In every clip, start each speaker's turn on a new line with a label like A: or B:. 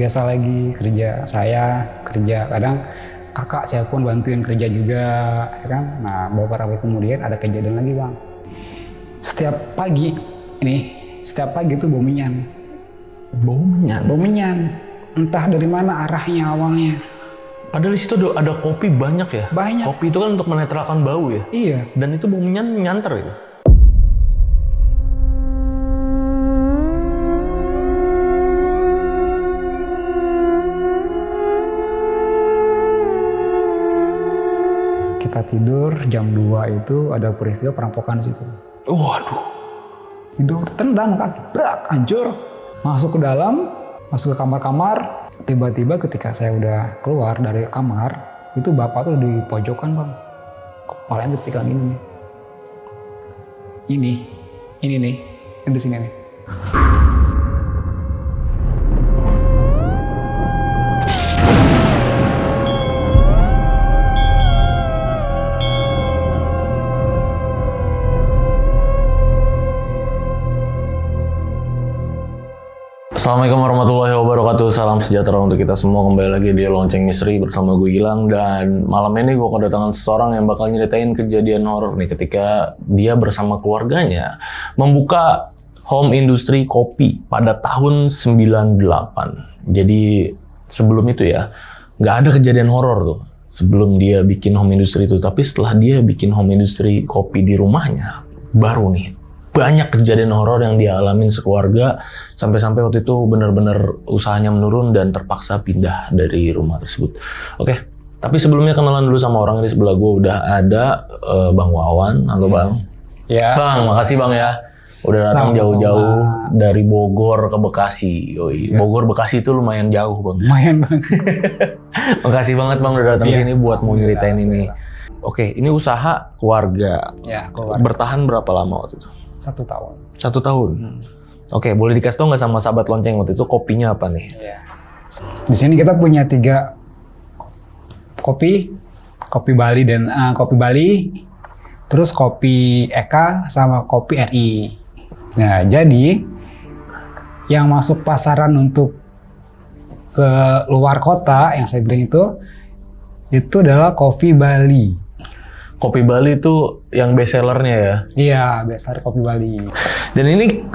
A: biasa lagi kerja, saya kerja, kadang kakak saya pun bantuin kerja juga, ya kan. Nah beberapa hari kemudian ada kejadian lagi bang. Setiap pagi tuh bau menyan. Bau menyan, entah dari mana arahnya awalnya.
B: Padahal di situ ada kopi banyak ya?
A: Banyak.
B: Kopi itu kan untuk menetralkan bau ya?
A: Iya.
B: Dan itu bau nyanter itu?
A: Kita tidur jam 2 itu ada peristiwa perampokan di situ.
B: Waduh.
A: Tidur, tendang kaki, brak, hancur. Masuk ke dalam, masuk ke kamar-kamar. Tiba-tiba ketika saya udah keluar dari kamar, itu bapak tuh di pojokan bang. Kepalanya dipegang gini nih. Ini nih, di sini nih.
B: Assalamualaikum warahmatullahi wabarakatuh. Salam sejahtera untuk kita semua. Kembali lagi di Lonceng Misteri bersama gue Gilang. Dan malam ini gue kedatangan seseorang yang bakal nyeritain kejadian horor nih ketika dia bersama keluarganya membuka home industry kopi pada tahun 98. Jadi sebelum itu ya nggak ada kejadian horor tuh sebelum dia bikin home industry itu. Tapi setelah dia bikin home industry kopi di rumahnya, baru nih banyak kejadian horor yang dia alamin sekeluarga, sampai-sampai waktu itu benar-benar usahanya menurun dan terpaksa pindah dari rumah tersebut. Oke, tapi sebelumnya kenalan dulu sama orang di sebelah gue. Udah ada Bang Wawan. Halo Bang.
A: Ya.
B: Bang, makasih Bang ya. Udah datang jauh-jauh dari Bogor ke Bekasi. Yoi. Ya. Bogor Bekasi itu lumayan jauh Bang.
A: Lumayan Bang.
B: Makasih banget Bang udah datang sini buat mau nyeritain ini. Oke, ini usaha keluarga.
A: Ya, keluarga.
B: Bertahan berapa lama waktu itu?
A: 1 tahun.
B: 1 tahun. Oke, boleh dikasih tau nggak sama sahabat lonceng waktu itu kopinya apa nih?
A: Iya. Di sini kita punya 3 kopi Bali dan kopi Bali, terus kopi Eka sama kopi RI. Nah, jadi yang masuk pasaran untuk ke luar kota yang saya bilang itu adalah kopi Bali.
B: Kopi Bali itu yang best sellernya ya?
A: Iya, best seller kopi Bali.
B: Dan ini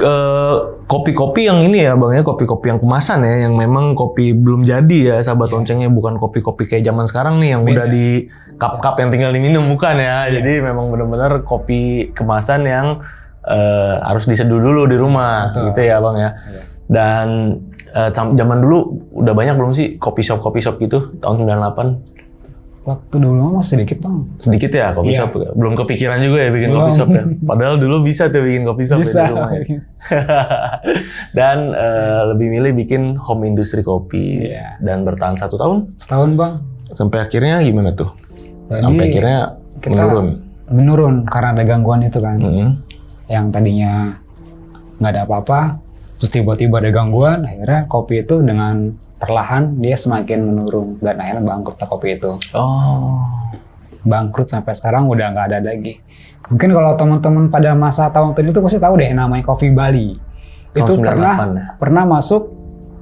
B: kopi-kopi yang ini ya Bang ya, kopi-kopi yang kemasan ya, yang memang kopi belum jadi ya sahabat loncengnya, bukan kopi-kopi kayak zaman sekarang nih yang udah di cup-cup yang tinggal diminum, bukan ya. Jadi memang benar-benar kopi kemasan yang harus diseduh dulu di rumah. Betul. Gitu ya Bang ya. Dan zaman dulu udah banyak belum sih kopi shop gitu tahun 98?
A: Waktu dulu masih sedikit Bang.
B: Sedikit ya kopi shop. Belum kepikiran juga ya bikin kopi shop ya. Padahal dulu bisa tuh bikin kopi shop
A: bisa.
B: Ya di rumah ya. Dan lebih milih bikin home industry kopi. Dan bertahan 1 tahun?
A: Setahun Bang.
B: Sampai akhirnya gimana tuh?
A: Jadi,
B: sampai akhirnya
A: menurun karena ada gangguan itu kan. Yang tadinya nggak ada apa-apa, terus tiba-tiba ada gangguan, akhirnya kopi itu dengan perlahan dia semakin menurun dan akhirnya bangkrut kopi itu. Oh. Bangkrut sampai sekarang udah nggak ada lagi. Mungkin kalau teman-teman pada masa tahun itu pasti tahu deh namanya kopi Bali. Itu pernah masuk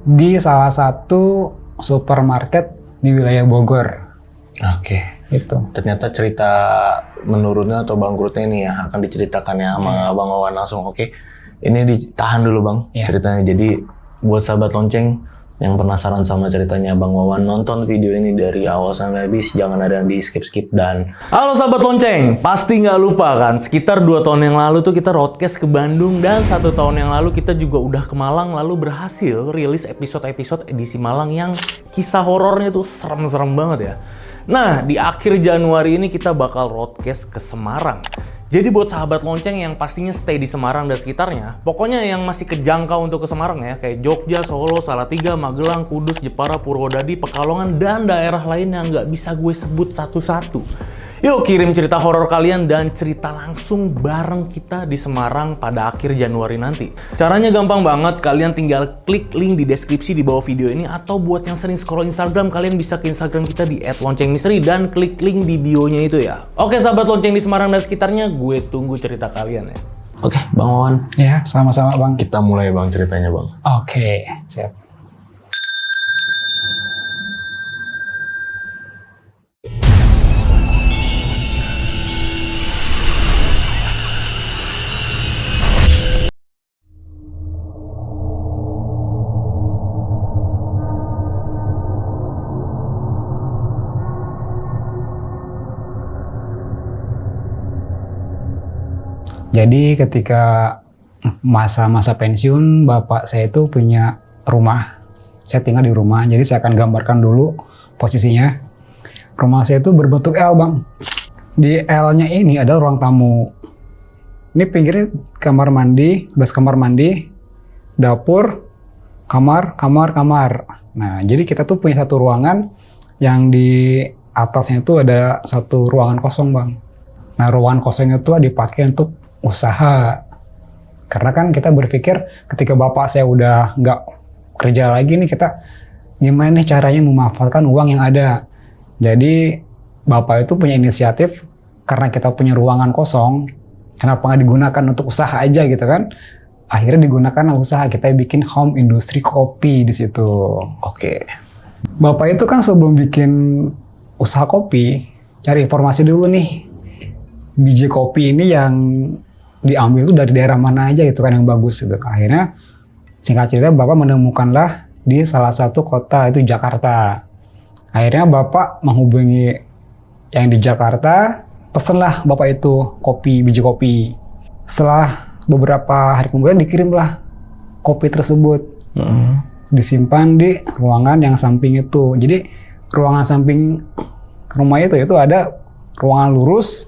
A: di salah satu supermarket di wilayah Bogor.
B: Oke.
A: Itu.
B: Ternyata cerita menurunnya atau bangkrutnya ini ya akan diceritakannya sama Bang Wawan langsung. Oke. Ini ditahan dulu Bang ceritanya. Jadi buat sahabat lonceng yang penasaran sama ceritanya Bang Wawan, nonton video ini dari awal sampai habis, jangan ada yang di skip-skip. Dan halo sahabat lonceng, pasti nggak lupa kan, sekitar 2 tahun yang lalu tuh kita roadcast ke Bandung, dan 1 tahun yang lalu kita juga udah ke Malang, lalu berhasil rilis episode-episode edisi Malang yang kisah horornya tuh serem-serem banget ya. Nah, di akhir Januari ini kita bakal roadcast ke Semarang. Jadi buat sahabat lonceng yang pastinya stay di Semarang dan sekitarnya, pokoknya yang masih kejangkau untuk ke Semarang ya, kayak Jogja, Solo, Salatiga, Magelang, Kudus, Jepara, Purwodadi, Pekalongan, dan daerah lain yang nggak bisa gue sebut satu-satu. Yuk kirim cerita horor kalian dan cerita langsung bareng kita di Semarang pada akhir Januari nanti. Caranya gampang banget, kalian tinggal klik link di deskripsi di bawah video ini, atau buat yang sering scroll Instagram, kalian bisa ke Instagram kita di @loncengmisteri dan klik link di bio-nya itu ya. Oke sahabat lonceng di Semarang dan sekitarnya, gue tunggu cerita kalian ya. Oke, Bang Wawan.
A: Ya, sama-sama Bang.
B: Kita mulai Bang ceritanya Bang.
A: Oke, siap. Jadi ketika masa-masa pensiun, bapak saya itu punya rumah. Saya tinggal di rumah, jadi saya akan gambarkan dulu posisinya. Rumah saya itu berbentuk L, Bang. Di L-nya ini ada ruang tamu. Ini pinggirnya kamar mandi, belas kamar mandi, dapur, kamar. Nah, jadi kita tuh punya satu ruangan yang di atasnya itu ada satu ruangan kosong, Bang. Nah, ruangan kosong itu dipakai untuk usaha. Karena kan kita berpikir ketika bapak saya udah nggak kerja lagi nih, kita gimana nih caranya memanfaatkan uang yang ada. Jadi bapak itu punya inisiatif, karena kita punya ruangan kosong, kenapa nggak digunakan untuk usaha aja gitu kan. Akhirnya digunakan usaha, kita bikin home industri kopi di situ.
B: Oke.
A: Bapak itu kan sebelum bikin usaha kopi, cari informasi dulu nih. Biji kopi ini yang diambil itu dari daerah mana aja gitu kan yang bagus gitu. Akhirnya singkat cerita bapak menemukanlah di salah satu kota itu Jakarta. Akhirnya bapak menghubungi yang di Jakarta, pesenlah bapak itu biji kopi. Setelah beberapa hari kemudian dikirimlah kopi tersebut. Disimpan di ruangan yang samping itu. Jadi ruangan samping rumah itu ada ruangan lurus.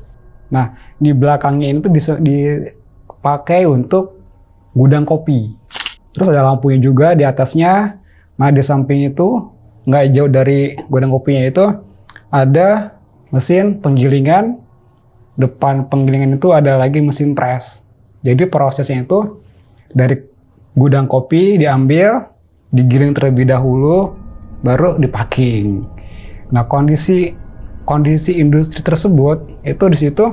A: Nah, di belakangnya ini tuh dipakai untuk gudang kopi. Terus ada lampunya juga di atasnya. Nah, di samping itu, nggak jauh dari gudang kopinya itu, ada mesin penggilingan. Depan penggilingan itu ada lagi mesin press. Jadi prosesnya itu dari gudang kopi diambil, digiling terlebih dahulu, baru dipacking. Nah, kondisi industri tersebut itu di situ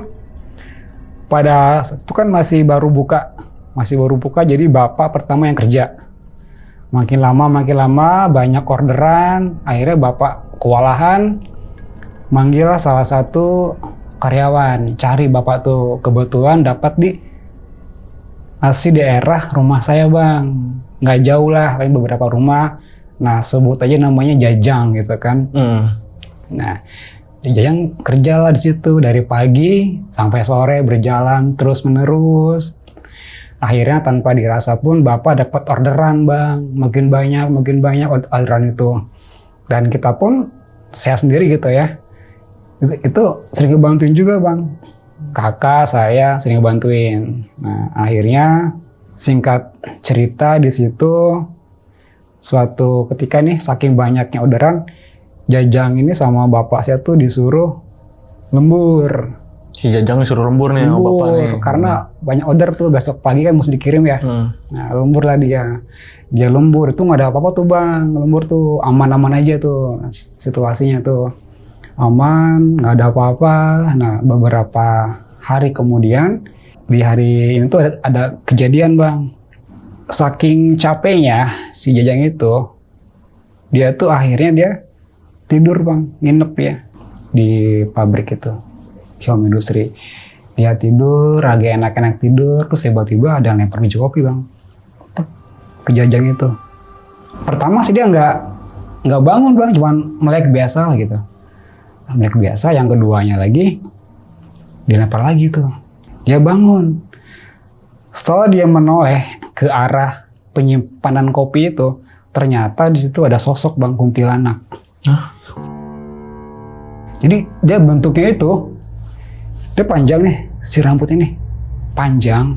A: pada itu kan masih baru buka, jadi bapak pertama yang kerja. Makin lama banyak orderan, akhirnya bapak kewalahan, manggil salah satu karyawan, cari bapak tuh, kebetulan dapat di masih daerah rumah saya, Bang. Nggak jauh lah, paling beberapa rumah. Nah, sebut aja namanya Jajang gitu kan. Nah, Jajang kerjalah di situ dari pagi sampai sore, berjalan terus menerus. Akhirnya tanpa dirasa pun bapak dapat orderan, Bang. Makin banyak orderan itu. Dan kita pun, saya sendiri gitu ya, itu sering ngebantuin juga, Bang. Kakak saya sering ngebantuin. Nah, akhirnya singkat cerita di situ, suatu ketika nih saking banyaknya orderan, Jajang ini sama bapak saya tuh disuruh lembur.
B: Si Jajang disuruh lembur nih sama bapak nih.
A: Karena banyak order tuh, besok pagi kan mesti dikirim ya. Nah, lembur lah dia. Dia lembur, itu nggak ada apa-apa tuh, Bang. Lembur tuh aman-aman aja tuh situasinya tuh. Aman, nggak ada apa-apa. Nah, beberapa hari kemudian, di hari ini tuh ada kejadian, Bang. Saking capeknya si Jajang itu, dia tuh akhirnya dia tidur, Bang, nginep ya di pabrik itu, di home industry. Dia tidur, lagi enak-enak tidur, terus tiba-tiba ada yang lempar biji kopi, Bang, ke Jajang itu. Pertama sih dia nggak bangun, Bang, cuman melek biasa lah gitu. Melek biasa. Yang keduanya lagi dilempar lagi tuh. Dia bangun. Setelah dia menoleh ke arah penyimpanan kopi itu, ternyata di situ ada sosok, Bang, kuntilanak. Jadi dia bentuknya itu, dia panjang nih, si rambut ini panjang,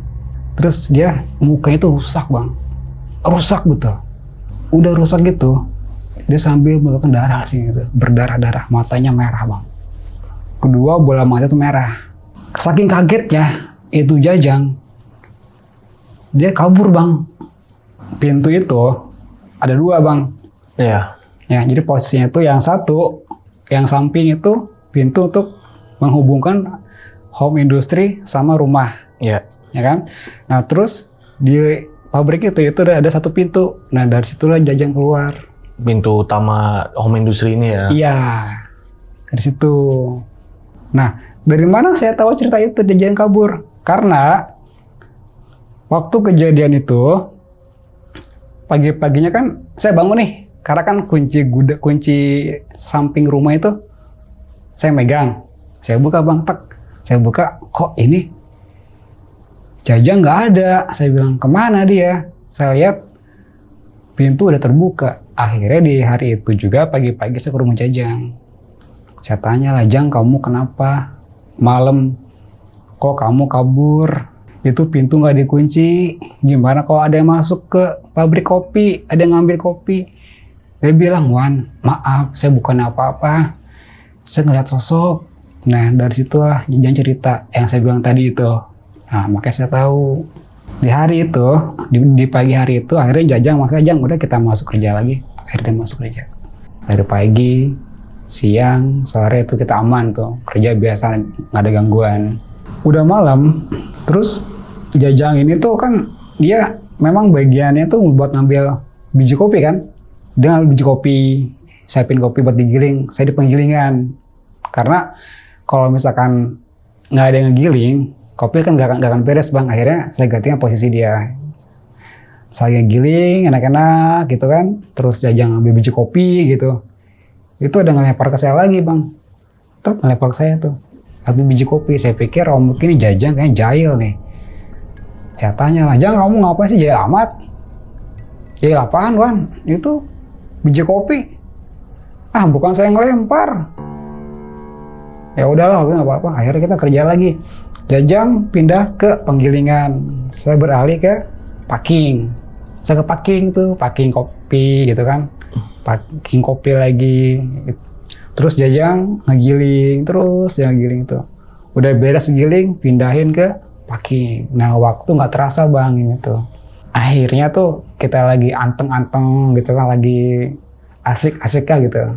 A: terus dia mukanya itu rusak, Bang, rusak betul. Udah rusak gitu, dia sambil mengeluarkan darah sih gitu, berdarah-darah, matanya merah, Bang. Kedua bola mata itu merah. Saking kagetnya itu Jajang, dia kabur, Bang. Pintu itu ada dua, Bang.
B: Iya.
A: Ya, jadi posisinya itu yang satu, yang samping itu pintu untuk menghubungkan home industry sama rumah.
B: Iya.
A: Ya kan? Nah, terus di pabrik itu ada satu pintu. Nah, dari situlah Jajang keluar.
B: Pintu utama home industry ini ya?
A: Iya, dari situ. Nah, dari mana saya tahu cerita itu Jajang kabur? Karena waktu kejadian itu, pagi-paginya kan saya bangun nih. Karena kan kunci samping rumah itu saya megang. Saya buka, Bang, tak. Saya buka, kok ini Jajang nggak ada. Saya bilang, kemana dia? Saya lihat pintu udah terbuka. Akhirnya di hari itu juga pagi-pagi saya ke rumah Jajang. Saya tanya lah, Jang, kamu kenapa malam kok kamu kabur? Itu pintu nggak dikunci. Gimana kalau ada yang masuk ke pabrik kopi, ada yang ngambil kopi? Dia bilang, Wan, maaf, saya bukan apa-apa. Saya ngeliat sosok. Nah, dari situlah Jajang cerita yang saya bilang tadi itu. Nah, makanya saya tahu. Di hari itu, di pagi hari itu, akhirnya Jajang, Jang, udah kita masuk kerja lagi. Akhirnya masuk kerja. Dari pagi, siang, sore itu kita aman tuh. Kerja biasa, nggak ada gangguan. Udah malam, terus Jajang ini tuh kan, dia memang bagiannya tuh buat ngambil biji kopi kan. Dia ngambil biji kopi, siapin kopi buat digiling, saya di penggilingan. Karena kalau misalkan nggak ada yang ngegiling, kopi kan gak akan beres bang. Akhirnya saya gantikan posisi dia. Saya giling enak-enak gitu kan. Terus Jajang ambil biji kopi gitu. Itu ada ngelempar ke saya lagi bang. Tuh ngelempar ke saya tuh. Satu biji kopi. Saya pikir mungkin ini Jajang kayaknya jahil nih. Saya tanya lah, Jang kamu ngapain sih jahil amat? Jahil apaan Wan? Itu biji kopi. Ah bukan saya yang ngelempar. Ya udahlah, oke nggak apa-apa. Akhirnya kita kerja lagi. Jajang pindah ke penggilingan. Saya beralih ke packing. Saya ke packing tuh, packing kopi gitu kan. Packing kopi lagi. Terus Jajang ngegiling terus, yang giling tuh. Udah beres giling, pindahin ke packing. Nah waktu nggak terasa bang ini tuh. Akhirnya tuh kita lagi anteng-anteng gitu kan, lagi asik-asik gitu.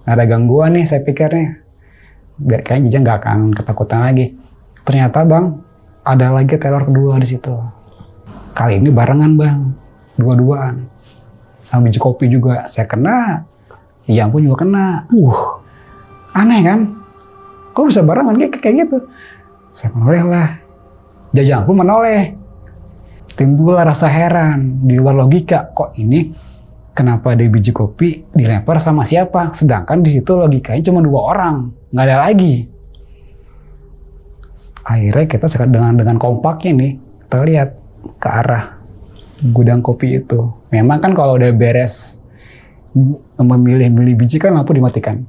A: Nggak ada gangguan nih saya pikir nih. Biar kayaknya Jajang nggak akan ketakutan lagi. Ternyata bang, ada lagi teror kedua di situ. Kali ini barengan bang, dua-duaan. Sama biji kopi juga, saya kena, Yang pun juga kena. Aneh kan? Kok bisa barengan kayak gitu? Saya menoleh lah. Jajang pun menoleh. Timbul rasa heran, di luar logika. Kok ini kenapa ada biji kopi dilempar sama siapa? Sedangkan di situ logikanya cuma 2 orang, nggak ada lagi. Akhirnya kita dengan kompaknya nih, kita lihat ke arah gudang kopi itu. Memang kan kalau udah beres memilih biji kan lampu dimatikan.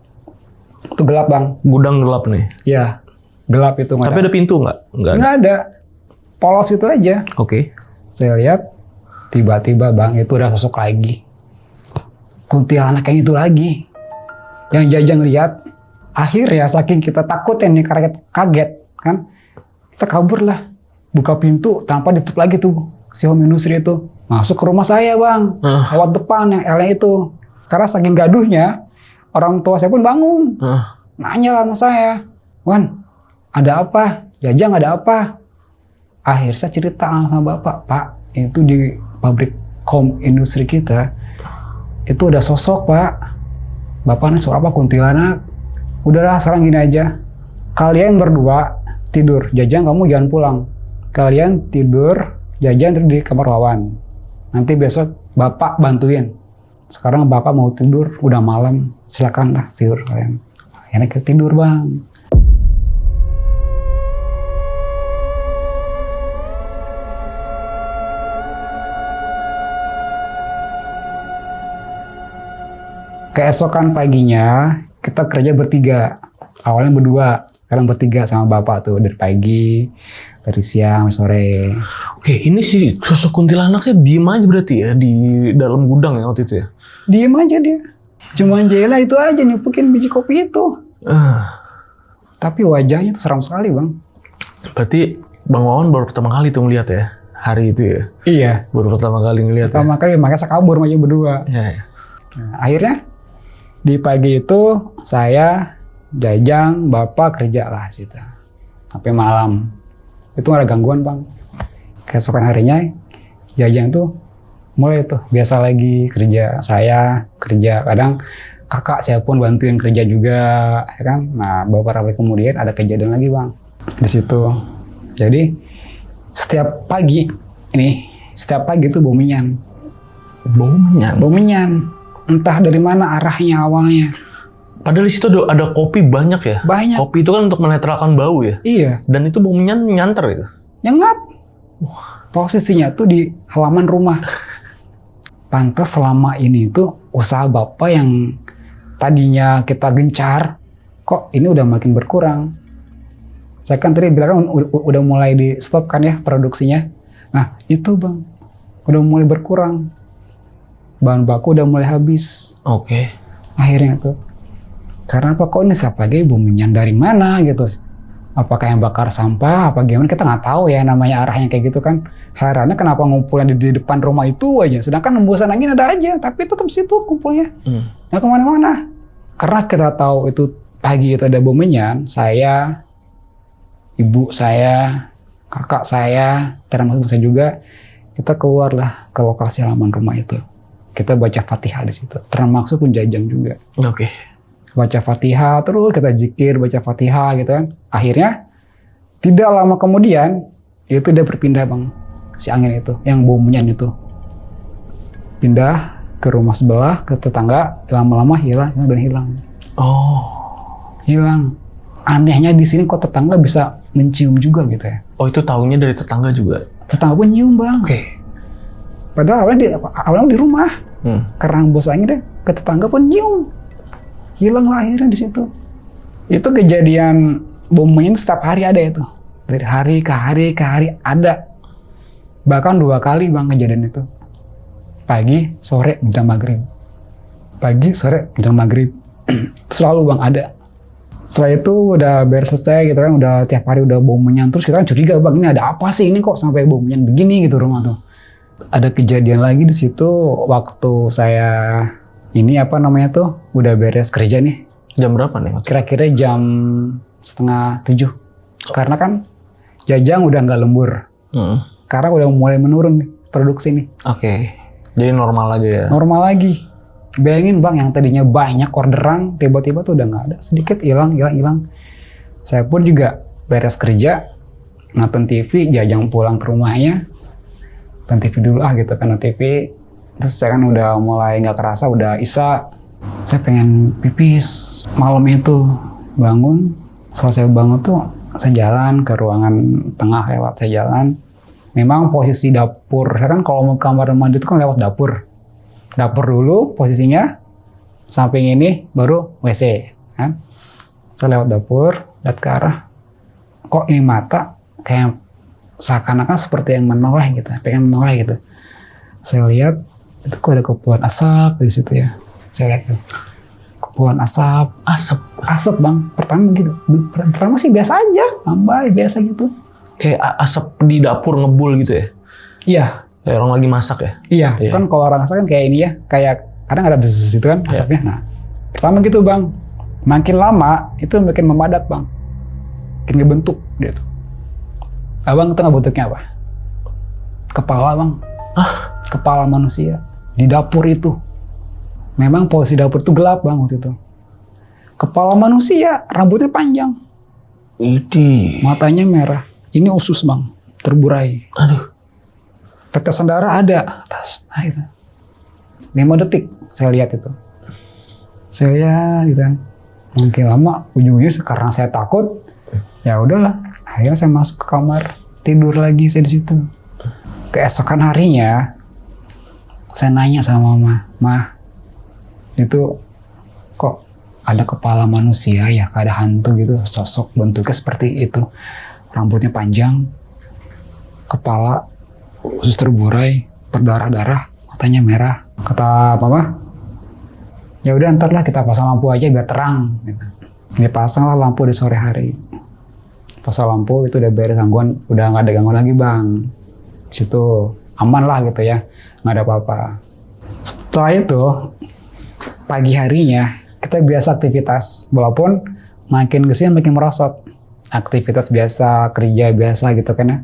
A: Itu gelap bang.
B: Gudang gelap nih?
A: Ya, gelap itu.
B: Tapi ada pintu nggak?
A: Nggak ada. Polos itu aja.
B: Oke.
A: Saya lihat, tiba-tiba bang, itu udah sosok lagi. Kuntilanak yang itu lagi. Yang Jajang lihat, akhirnya saking kita takutnya nih, kaget kan. Kita kabur lah, buka pintu tanpa ditutup lagi tuh si home industry itu. Masuk ke rumah saya bang, lewat depan yang L itu. Karena saking gaduhnya, orang tua saya pun bangun. Nanya lah sama saya, Wan, ada apa? Jajang ada apa? Akhirnya saya cerita sama bapak, Pak, itu di pabrik home industry kita, itu ada sosok pak. Bapak nih sosok apa? Kuntilanak. Udahlah sekarang gini aja, kalian berdua tidur, Jajang kamu jangan pulang. Kalian tidur, Jajang tidur di kamar Wawan. Nanti besok bapak bantuin. Sekarang bapak mau tidur, udah malam, silakanlah tidur kalian. Akhirnya kita tidur bang. Keesokan paginya kita kerja bertiga. Awalnya berdua, sekarang bertiga sama bapak tuh dari pagi, dari siang, sore.
B: Oke, ini si sosok kuntilanaknya diem aja berarti ya di dalam gudang ya waktu itu ya?
A: Diem aja dia. Cuman jela itu aja nipukin biji kopi itu. Tapi wajahnya tuh seram sekali bang.
B: Berarti Bang Wawan baru pertama kali tuh ngeliat ya? Hari itu ya?
A: Iya.
B: Baru pertama kali ngeliat
A: pertama kali, makanya saya kabur aja berdua.
B: Iya.
A: Nah, akhirnya di pagi itu saya, Jajang, bapak kerja lah situ. Sampai malam. Itu gak ada gangguan bang. Keesokan harinya Jajang tuh mulai tuh biasa lagi kerja. Saya kerja, kadang kakak saya pun bantuin kerja juga, ya kan. Nah beberapa hari kemudian ada kejadian lagi bang di situ. Jadi setiap pagi tuh bau minyan. Bau minyan. Entah dari mana arahnya awalnya.
B: Padahal di situ ada kopi banyak ya?
A: Banyak.
B: Kopi itu kan untuk menetralkan bau ya?
A: Iya.
B: Dan itu bau minyan nyanter itu?
A: Nyengat. Posisinya tuh di halaman rumah. Pantes selama ini tuh usaha bapak yang tadinya kita gencar, kok ini udah makin berkurang. Saya kan tadi bilang kan udah mulai di stop kan ya produksinya. Nah itu bang, udah mulai berkurang. Bahan baku udah mulai habis.
B: Oke.
A: Akhirnya tuh. Karena apa kok ini siapa lagi bumian dari mana gitu. Apakah yang bakar sampah, apa gimana, kita nggak tahu ya namanya arahnya kayak gitu kan. Herannya kenapa ngumpulnya di depan rumah itu aja, sedangkan hembusan angin ada aja, tapi tetap situ kumpulnya. Nggak kemana-mana. Karena kita tahu itu pagi itu ada bom menyan, saya, ibu saya, kakak saya, termasuk saya juga, kita keluarlah ke lokasi halaman rumah itu. Kita baca Fatihah di situ, termasuk penjajang juga.
B: Oke.
A: Baca Fatihah, terus kita zikir, baca Fatihah gitu kan. Akhirnya, tidak lama kemudian, itu dia berpindah bang, si angin itu, yang bom menyan itu. Pindah ke rumah sebelah, ke tetangga, lama-lama hilang, dan hilang.
B: Oh.
A: Hilang. Anehnya di sini kok tetangga bisa mencium juga gitu ya.
B: Oh itu tahunya dari tetangga juga?
A: Tetangga pun nyium bang.
B: Oke.
A: Padahal awalnya di rumah. Karena bos angin deh, ke tetangga pun nyium. Hilang lah akhirnya di situ. Itu kejadian bom menyan setiap hari ada itu. Dari hari ke hari ada. Bahkan 2 kali bang kejadian itu. Pagi, sore, menjelang maghrib. Pagi, sore, menjelang maghrib. Selalu bang ada. Setelah itu udah beres selesai gitu kan, udah tiap hari udah bom menyan. Terus kita kan curiga bang, ini ada apa sih ini kok sampai bom menyan begini gitu rumah tuh. Ada kejadian lagi di situ waktu saya ini apa namanya tuh udah beres kerja nih.
B: Jam berapa nih?
A: Kira-kira jam 6:30. Karena kan Jajang udah nggak lembur. Karena udah mulai menurun nih produksi nih.
B: Oke. Jadi normal lagi ya?
A: Normal lagi. Bayangin bang, yang tadinya banyak orderan, tiba-tiba tuh udah nggak ada. Sedikit hilang. Saya pun juga beres kerja, nonton TV, Jajang pulang ke rumahnya. Nonton TV dulu gitu kan, nonton TV. Terus saya kan udah mulai nggak kerasa, udah isya. Saya pengen pipis. Malam itu bangun. Setelah saya bangun tuh, saya jalan ke ruangan tengah lewat. Saya jalan. Memang posisi dapur. Saya kan kalau mau kamar mandi itu kan lewat dapur. Dapur dulu posisinya. Samping ini baru WC. Kan? Saya lewat dapur, lihat ke arah. Kok ini mata kayak seakan-akan seperti yang menoleh gitu. Pengen menoleh gitu. Saya lihat. Itu kok ada kepulan asap di situ ya. Saya lihat tuh. Kepulan asap. Asap bang. Pertama gitu. Pertama sih biasa aja. Lambai biasa gitu.
B: Kayak asap di dapur ngebul gitu ya?
A: Iya.
B: Kayak orang lagi masak ya?
A: Iya. Kan kalau orang masak kan kayak ini ya. Kayak kadang ada bzzz gitu kan asapnya. Nah. Pertama gitu bang. Makin lama itu makin memadat bang. Makin ngebentuk dia tuh. Abang itu ngebentuknya apa? Kepala bang. Kepala manusia. Di dapur itu. Memang posisi dapur itu gelap bang waktu itu. Kepala manusia, rambutnya panjang.
B: Idi.
A: Matanya merah. Ini usus bang, terburai.
B: Aduh.
A: Tetesan darah ada atas. Nah itu. 5 detik saya lihat itu. Saya lihat gitu kan. Mungkin lama, ujung-ujungnya karena saya takut. Ya udahlah. Akhirnya saya masuk ke kamar. Tidur lagi saya di situ. Keesokan harinya, saya nanya sama mama, "Ma, itu kok ada kepala manusia ya, kayak ada hantu gitu, sosok bentuknya seperti itu, rambutnya panjang, kepala usus terburai, berdarah-darah, matanya merah." Kata mama, "Ya udah ntar lah kita pasang lampu aja biar terang." Gitu. Dipasanglah lampu di sore hari. Pasang lampu itu udah beres gangguan, udah nggak ada gangguan lagi bang. Situ aman lah gitu ya, nggak ada apa-apa. Setelah itu pagi harinya kita biasa aktivitas, walaupun makin kesini makin merosot. Aktivitas biasa, kerja biasa gitu kan ya,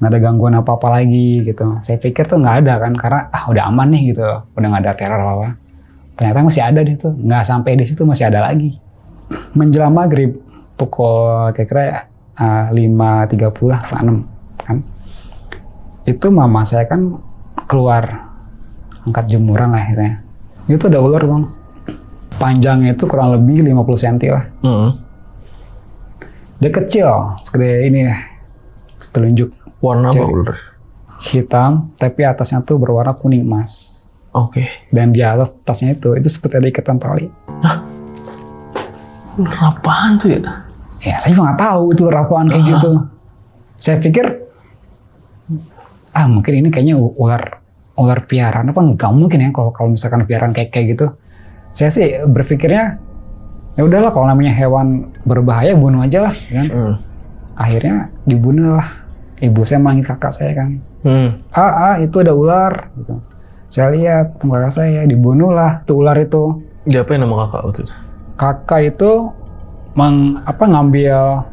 A: nggak ada gangguan apa-apa lagi gitu. Saya pikir tuh nggak ada kan, karena udah aman nih gitu, udah nggak ada teror apa-apa. Ternyata masih ada di situ, nggak sampai di situ masih ada lagi. Menjelang maghrib pukul kira-kira 5.30 setengah 6 kan. Itu mama saya kan keluar angkat jemuran lah misalnya. Itu ada ular bang. Panjangnya itu kurang lebih 50 cm lah. Dia kecil, segede ini ya. Telunjuk.
B: Warna apa
A: Jadi,
B: ular?
A: hitam, tapi atasnya tuh berwarna kuning emas.
B: Oke.
A: Dan di atasnya itu seperti ada ikatan tali.
B: Ular apaan tuh ya?
A: Ya, saya juga nggak tahu itu ular apaan kayak gitu. Saya pikir, mungkin ini kayaknya ular piaraan apa? Nggak mungkin ya kalau misalkan piaraan kayak gitu. Saya sih berpikirnya, ya udahlah kalau namanya hewan berbahaya bunuh aja lah, kan? Akhirnya dibunuh lah. Ibu saya manggil kakak saya kan. Itu ada ular. Gitu. Saya lihat kakak saya dibunuh lah tuh ular itu.
B: Diapain nama kakak waktu itu?
A: Kakak itu ngambil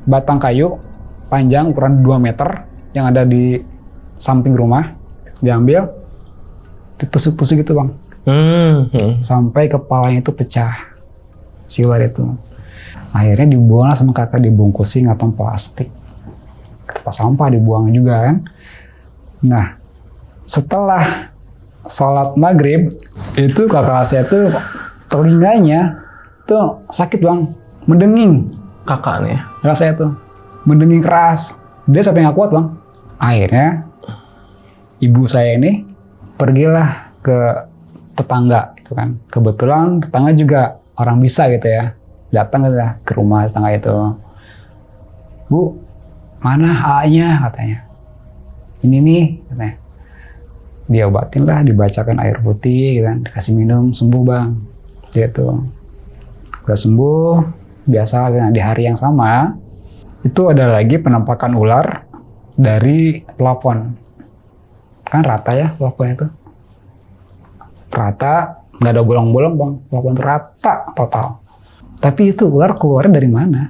A: batang kayu panjang ukuran 2 meter yang ada di samping rumah, diambil, ditusuk-tusuk gitu bang, sampai kepalanya itu pecah si ular itu. Akhirnya dibuang lah sama kakak, dibungkusin kantong plastik, ke tempat sampah dibuang juga kan. Nah setelah sholat maghrib itu kakak saya tuh telinganya tuh sakit bang, mendenging.
B: Kakak nih?
A: Kakak saya tuh mendenging keras, dia sampai nggak kuat bang. Akhirnya ibu saya ini pergilah ke tetangga itu kan. Kebetulan tetangga juga orang bisa gitu ya, datang ke rumah tetangga itu. Bu, mana A-nya katanya? Ini nih katanya. Diobatin lah, dibacakan air putih gitu kan, dikasih minum, sembuh bang. Dia tuh udah sembuh biasa. Nah, di hari yang sama itu ada lagi penampakan ular dari plafon. Kan rata ya plafon itu, rata, nggak ada bolong-bolong bang, plafon rata total. Tapi itu ular keluarnya dari mana?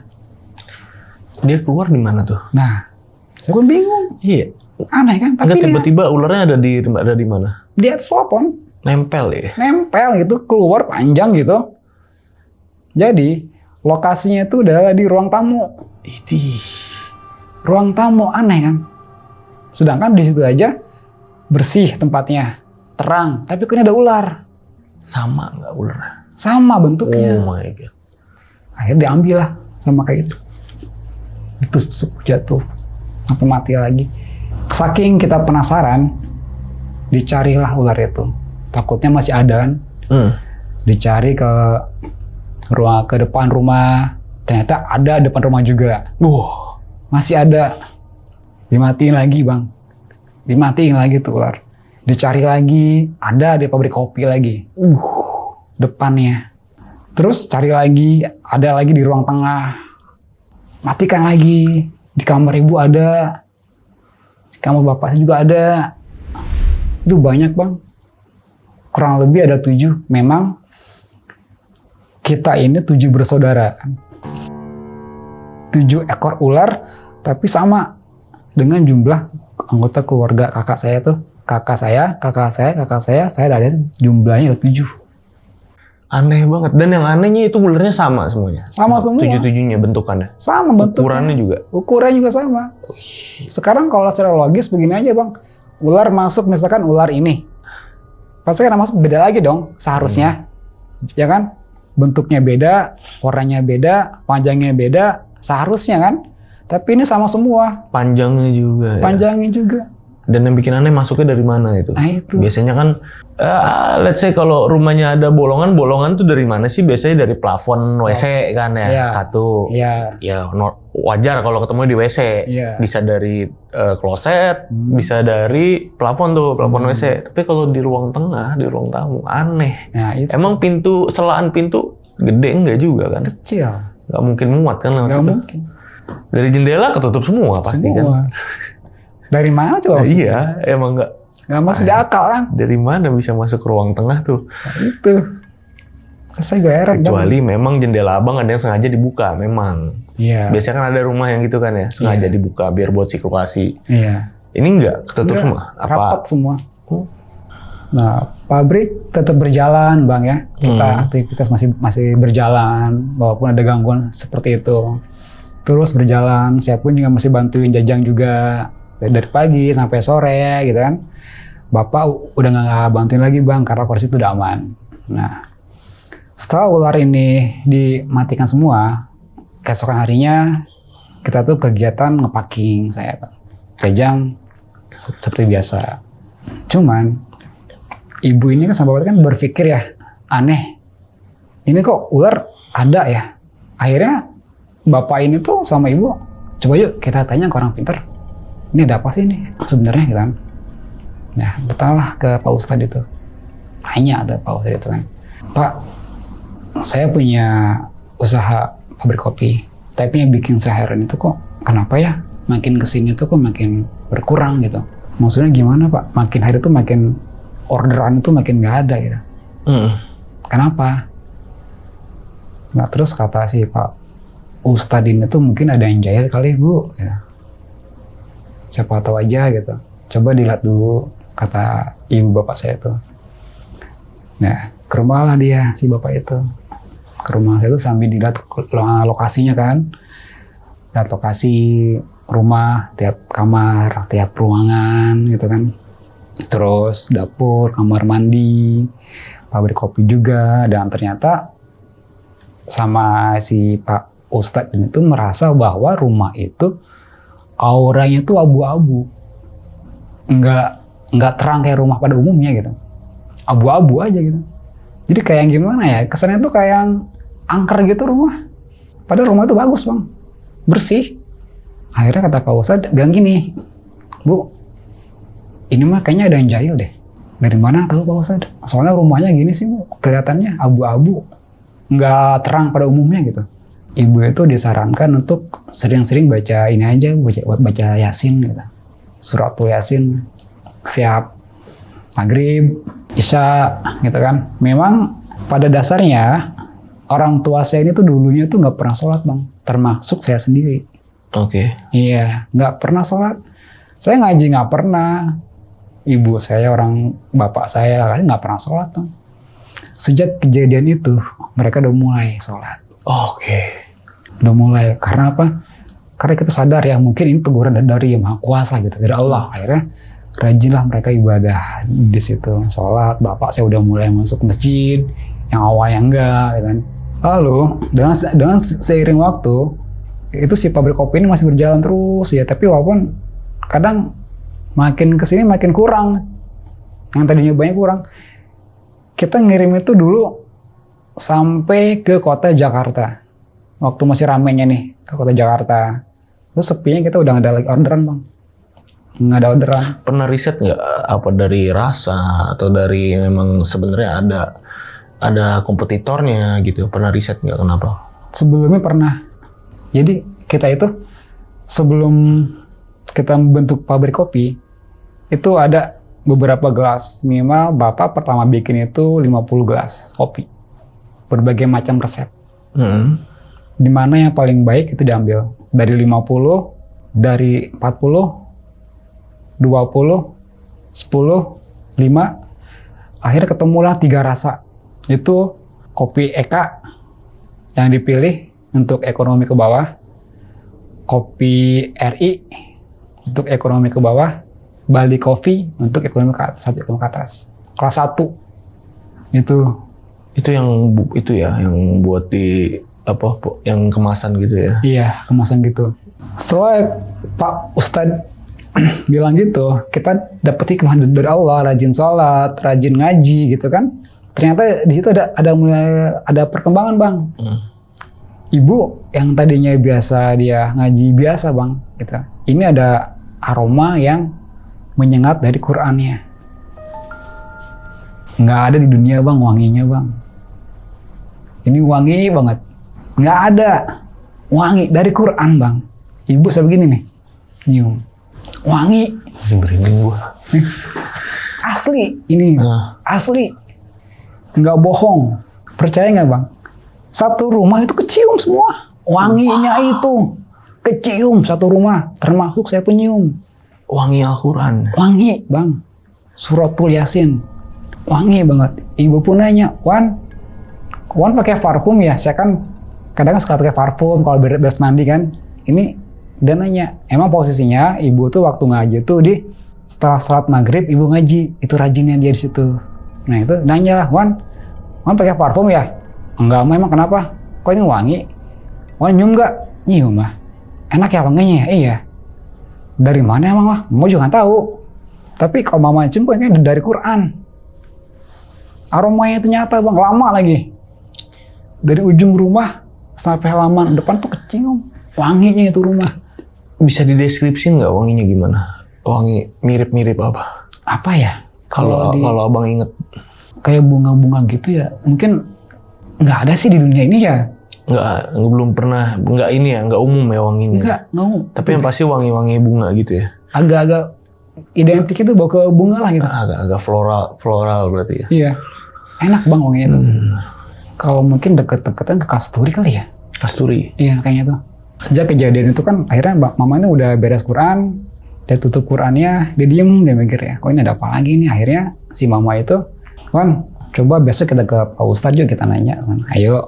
A: Dia keluar di mana tuh? Nah, saya pun bingung. Iya, aneh kan? Tapi
B: tiba-tiba ularnya ada di mana?
A: Di atas plafon.
B: Nempel ya?
A: Nempel gitu, keluar panjang gitu. Jadi lokasinya itu udah di ruang tamu. Ruang tamu, aneh kan? Sedangkan di situ aja bersih tempatnya, terang, tapi kok ini ada ular.
B: Sama nggak ular?
A: Sama bentuknya.
B: Oh my god.
A: Akhirnya diambil lah sama kayak itu. Itu jatuh sampai mati lagi. Saking kita penasaran, dicarilah ular itu. Takutnya masih ada kan? Dicari ke depan rumah, ternyata ada depan rumah juga. Masih ada. Dimatiin lagi bang, dimatiin lagi tuh ular. Dicari lagi, ada di pabrik kopi lagi, depannya. Terus cari lagi, ada lagi di ruang tengah. Matikan lagi, di kamar ibu ada, di kamar bapaknya juga ada. Itu banyak bang, kurang lebih ada 7. Memang kita ini 7 bersaudara. 7 ekor ular, tapi sama dengan jumlah anggota keluarga kakak saya tuh. Kakak saya, saya ada jumlahnya ada 7.
B: Aneh banget. Dan yang anehnya itu ularnya sama semuanya?
A: Sama semua.
B: 7-7-nya bentukannya?
A: Sama bentuknya.
B: Ukurannya juga?
A: Ukurannya juga sama. Sekarang kalau secara logis begini aja bang. Ular masuk, misalkan ular ini. Pasti kan masuk beda lagi dong seharusnya. Ya kan? Bentuknya beda, warnanya beda, panjangnya beda, seharusnya kan. Tapi ini sama semua.
B: Panjangnya juga.
A: Panjangnya juga.
B: Dan yang bikin aneh masuknya dari mana itu?
A: Nah itu.
B: Biasanya kan, let's say kalau rumahnya ada bolongan tuh dari mana sih? Biasanya dari plafon WC kan ya, satu.
A: Iya.
B: Ya wajar kalau ketemu di WC.
A: Iya.
B: Bisa dari kloset, bisa dari plafon tuh, plafon WC. Tapi kalau di ruang tengah, di ruang tamu, aneh.
A: Nah, itu.
B: Emang selaan pintu gede enggak juga kan?
A: Kecil.
B: Nggak mungkin muat kan lewat situ.
A: Nggak mungkin.
B: Dari jendela ketutup semua pasti kan?
A: Dari mana coba?
B: Iya, emang nggak
A: masuk di akal kan?
B: Dari mana bisa masuk ke ruang tengah tuh?
A: Nah, itu. Saya juga heran.
B: Kecuali memang jendela abang ada yang sengaja dibuka, memang.
A: Iya.
B: Biasanya kan ada rumah yang gitu kan ya, sengaja dibuka biar buat sirkulasi.
A: Iya.
B: Ini enggak, ketutup semua?
A: Rapat semua. Nah, pabrik tetap berjalan bang ya. Kita aktivitas masih berjalan, walaupun ada gangguan seperti itu. Terus berjalan, saya pun juga masih bantuin Jajang juga. Dari pagi sampai sore gitu kan. Bapak udah nggak bantuin lagi bang, karena kondisi itu udah aman. Nah, setelah ular ini dimatikan semua, keesokan harinya kita tuh kegiatan ngepacking saya tuh. Kejang seperti biasa. Cuman ibu ini kan sama bapak kan berpikir ya, aneh. Ini kok ular ada ya? Akhirnya bapak ini tuh sama ibu, coba yuk kita tanya ke orang pintar. Ini ada apa sih ini sebenarnya gitu kan? Nah, datanglah ke Pak Ustadz itu. Tanya tuh Pak Ustadz itu kan. Pak, saya punya usaha pabrik kopi. Tapi yang bikin saya heran itu kok kenapa ya? Makin kesini tuh kok makin berkurang gitu. Maksudnya gimana Pak? Makin hari tuh makin orderan itu makin nggak ada gitu. Kenapa? Nah terus kata si Pak Ustadz ini tuh mungkin ada yang jahil kali Bu. Gitu. Siapa tahu aja gitu. Coba dilihat dulu kata ibu bapak saya tuh. Nah ke rumah lah dia si bapak itu. Ke rumah saya tuh sambil dilihat lokasinya kan. Lihat lokasi rumah, tiap kamar, tiap ruangan gitu kan. Terus dapur, kamar mandi, pabrik kopi juga. Dan ternyata sama si Pak Ustadz itu merasa bahwa rumah itu auranya tuh abu-abu. Nggak terang kayak rumah pada umumnya gitu. Abu-abu aja gitu. Jadi kayak gimana ya, kesannya tuh kayak angker gitu rumah. Padahal rumah itu bagus Bang, bersih. Akhirnya kata Pak Ustadz bilang gini, Bu, ini mah kayaknya ada yang jahil deh. Dari mana tahu Pak Ustadz? Soalnya rumahnya gini sih Bu, kelihatannya abu-abu, nggak terang pada umumnya gitu. Ibu itu disarankan untuk sering-sering baca ini aja, baca Yasin gitu. Suratul Yasin setiap maghrib, isya gitu kan. Memang pada dasarnya orang tua saya ini tuh dulunya tuh nggak pernah sholat Bang, termasuk saya sendiri.
B: Oke.
A: Iya, nggak pernah sholat. Saya ngaji nggak pernah. Ibu saya, bapak saya nggak pernah sholat Bang. Sejak kejadian itu mereka udah mulai sholat.
B: Oke.
A: Udah mulai. Karena apa? Karena kita sadar ya mungkin ini teguran dari Yang Maha Kuasa gitu, dari Allah. Akhirnya rajinlah mereka ibadah di situ, sholat. Bapak saya udah mulai masuk masjid, yang awalnya enggak, gitu kan. Lalu dengan seiring waktu itu si pabrik kopi ini masih berjalan terus ya. Tapi walaupun kadang makin kesini makin kurang, yang tadinya banyak kurang. Kita ngirim itu dulu sampai ke kota Jakarta. Waktu masih ramenya nih ke kota Jakarta. Terus sepinya kita udah nggak ada lagi orderan Bang. Nggak ada orderan.
B: Pernah riset nggak apa dari rasa atau dari memang sebenarnya ada kompetitornya gitu? Pernah riset nggak kenapa?
A: Sebelumnya pernah. Jadi kita itu sebelum kita membentuk pabrik kopi itu ada beberapa gelas. Minimal Bapak pertama bikin itu 50 gelas kopi. Berbagai macam resep. Di mana yang paling baik itu diambil. Dari 50, dari 40, 20, 10, 5. Akhirnya ketemulah 3 rasa. Itu kopi Eka yang dipilih untuk ekonomi ke bawah. Kopi RI untuk ekonomi ke bawah. Bali Coffee untuk ekonomi ke atas. Kelas 1. Itu yang buat di yang kemasan gitu ya? Iya, kemasan gitu. Setelah Pak Ustadz bilang gitu, kita dapat hikmah dari Allah, rajin sholat, rajin ngaji gitu kan. Ternyata di situ ada perkembangan Bang. Ibu yang tadinya biasa dia ngaji biasa Bang, gitu. Ini ada aroma yang menyengat dari Qur'annya. Nggak ada di dunia Bang wanginya Bang. Ini wangi banget. Nggak ada wangi dari Quran Bang. Ibu saya begini nih, nyium, wangi.
B: Masih merinding gua.
A: Asli ini, asli, nggak bohong. Percaya nggak Bang? Satu rumah itu kecium semua, wanginya itu kecium satu rumah, termasuk saya penyium.
B: Wangi Al-Quran.
A: Wangi Bang, Suratul Yasin, wangi banget. Ibu pun nanya, Wan pakai parfum ya? Saya kan kadang suka pakai parfum kalau beres mandi kan. Ini dia nanya, emang posisinya ibu tuh waktu ngaji tuh setelah sholat maghrib ibu ngaji, itu rajinnya dia di situ. Nah itu nanya lah, Wan pakai parfum ya? Enggak, emang kenapa? Kok ini wangi? Wan nyium nggak? Nyium lah. Enak ya wanginya? Iya. Dari mana emang mah? Mau juga nggak tahu. Tapi kalau mama cium kayaknya dari Quran. Aromanya itu nyata bang, lama lagi. Dari ujung rumah sampai halaman depan tuh kecium wanginya itu rumah.
B: Bisa dideskripsiin nggak wanginya gimana? Wangi mirip-mirip apa?
A: Apa ya?
B: Kalau abang inget?
A: Kayak bunga-bunga gitu ya. Mungkin nggak ada sih di dunia ini ya.
B: Nggak, belum pernah. Nggak ini ya, nggak umum ya wanginya.
A: Nggak umum.
B: Tapi yang pasti wangi-wangi bunga gitu ya.
A: Agak-agak identik itu bawa ke bunga lah gitu.
B: Agak floral berarti ya.
A: Iya. Enak bang wanginya itu. Kalau mungkin deket-deketan ke kasturi kali ya.
B: Kasturi?
A: Iya kayaknya tuh. Sejak kejadian itu kan akhirnya mama itu udah beres Quran. Dia tutup Qurannya, dia diem, dia mikir ya, kok ini ada apa lagi nih? Akhirnya si mama itu, kan coba besok kita ke Pak Ustadz juga kita nanya. Kan. Ayo,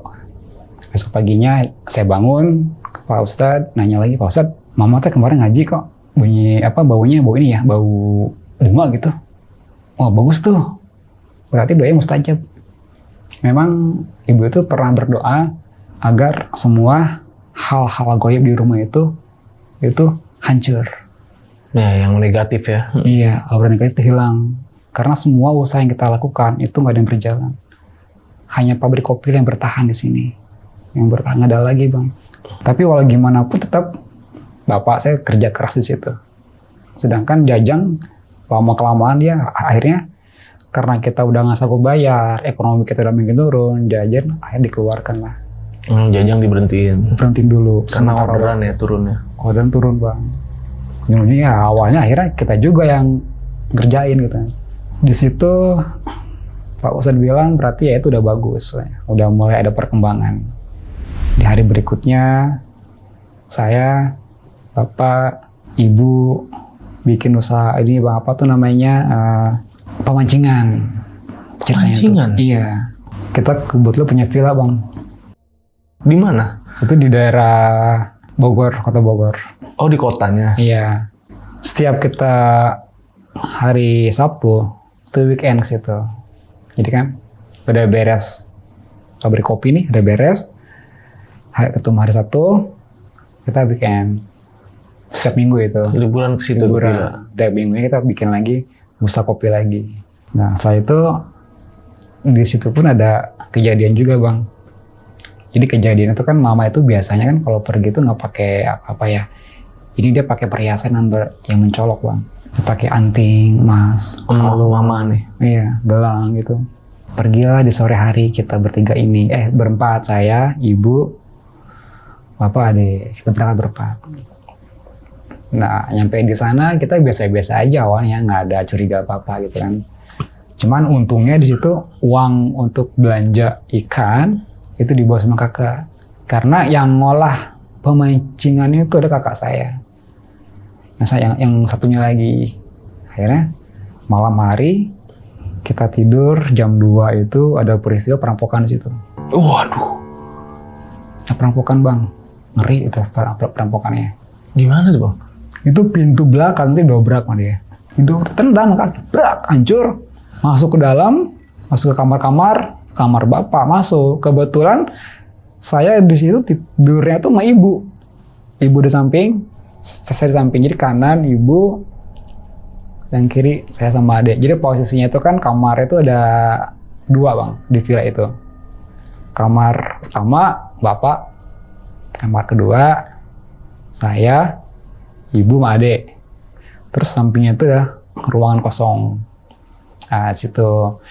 A: besok paginya saya bangun ke Pak Ustadz, nanya lagi, Pak Ustadz, mama teh kemarin ngaji kok, bunyi apa baunya, bau ini ya, bau bunga gitu. Oh bagus tuh, berarti doanya mustajab. Memang ibu itu pernah berdoa agar semua hal-hal goib di rumah itu hancur.
B: Ya, yang negatif ya.
A: Iya, aura negatif itu hilang. Karena semua usaha yang kita lakukan itu nggak ada yang berjalan. Hanya pabrik kopi yang bertahan di sini. Yang bertahan ada lagi bang. Tapi walau gimana pun tetap bapak saya kerja keras di situ. Sedangkan Jajang lama-kelamaan dia akhirnya karena kita udah nggak sanggup bayar, ekonomi kita udah makin turun, Jajang akhirnya dikeluarkan lah.
B: Jajang diberhentiin.
A: Berhentiin dulu.
B: Karena orderan ya turunnya.
A: Orderan turun bang. Ya awalnya akhirnya kita juga yang ngerjain gitu. Di situ Pak Ustadz bilang berarti ya itu udah bagus, udah mulai ada perkembangan. Di hari berikutnya saya, bapak, ibu bikin usaha ini bang apa tuh namanya pemancingan.
B: Pemancingan?
A: Iya. Kita kebetulan punya villa bang.
B: Di mana?
A: Itu di daerah Bogor, kota Bogor.
B: Oh di kotanya?
A: Iya. Setiap kita hari Sabtu, itu weekend ke situ. Jadi kan udah beres pabrik kopi nih, udah beres. Ketemu hari Sabtu, kita weekend. Setiap minggu itu.
B: Liburan ke situ.
A: Liburan. Setiap minggunya kita bikin lagi usaha kopi lagi. Nah setelah itu di situ pun ada kejadian juga bang. Jadi kejadian itu kan mama itu biasanya kan kalau pergi itu nggak pakai apa ya. Ini dia pakai perhiasan yang mencolok bang. Dia pakai anting, emas,
B: kalung. Mama nih.
A: Iya, gelang gitu. Pergilah di sore hari kita bertiga ini. Berempat, saya, ibu, bapak, adik. Kita berangkat berempat. Nah, nyampe di sana kita biasa-biasa aja awalnya, nggak ada curiga apa-apa gitu kan. Cuman untungnya di situ uang untuk belanja ikan itu dibawa sama kakak. Karena yang ngolah pemancingannya itu ada kakak saya. Yang satunya lagi. Akhirnya malam hari kita tidur jam 2 itu ada peristiwa perampokan di situ.
B: Waduh.
A: Perampokan bang. Ngeri itu perampokannya.
B: Gimana tuh bang?
A: Itu pintu belakang itu dobrak sama dia. Itu tendang kaki, brak, hancur. Masuk ke dalam, masuk ke kamar bapak masuk. Kebetulan saya di situ tidurnya tuh sama ibu. Ibu di samping, saya di samping. Jadi kanan ibu, yang kiri saya sama adik. Jadi posisinya itu kan kamar itu ada 2 bang di villa itu. Kamar pertama bapak, kamar kedua saya, ibu sama adik. Terus sampingnya itu ya ruangan kosong. Nah di situ.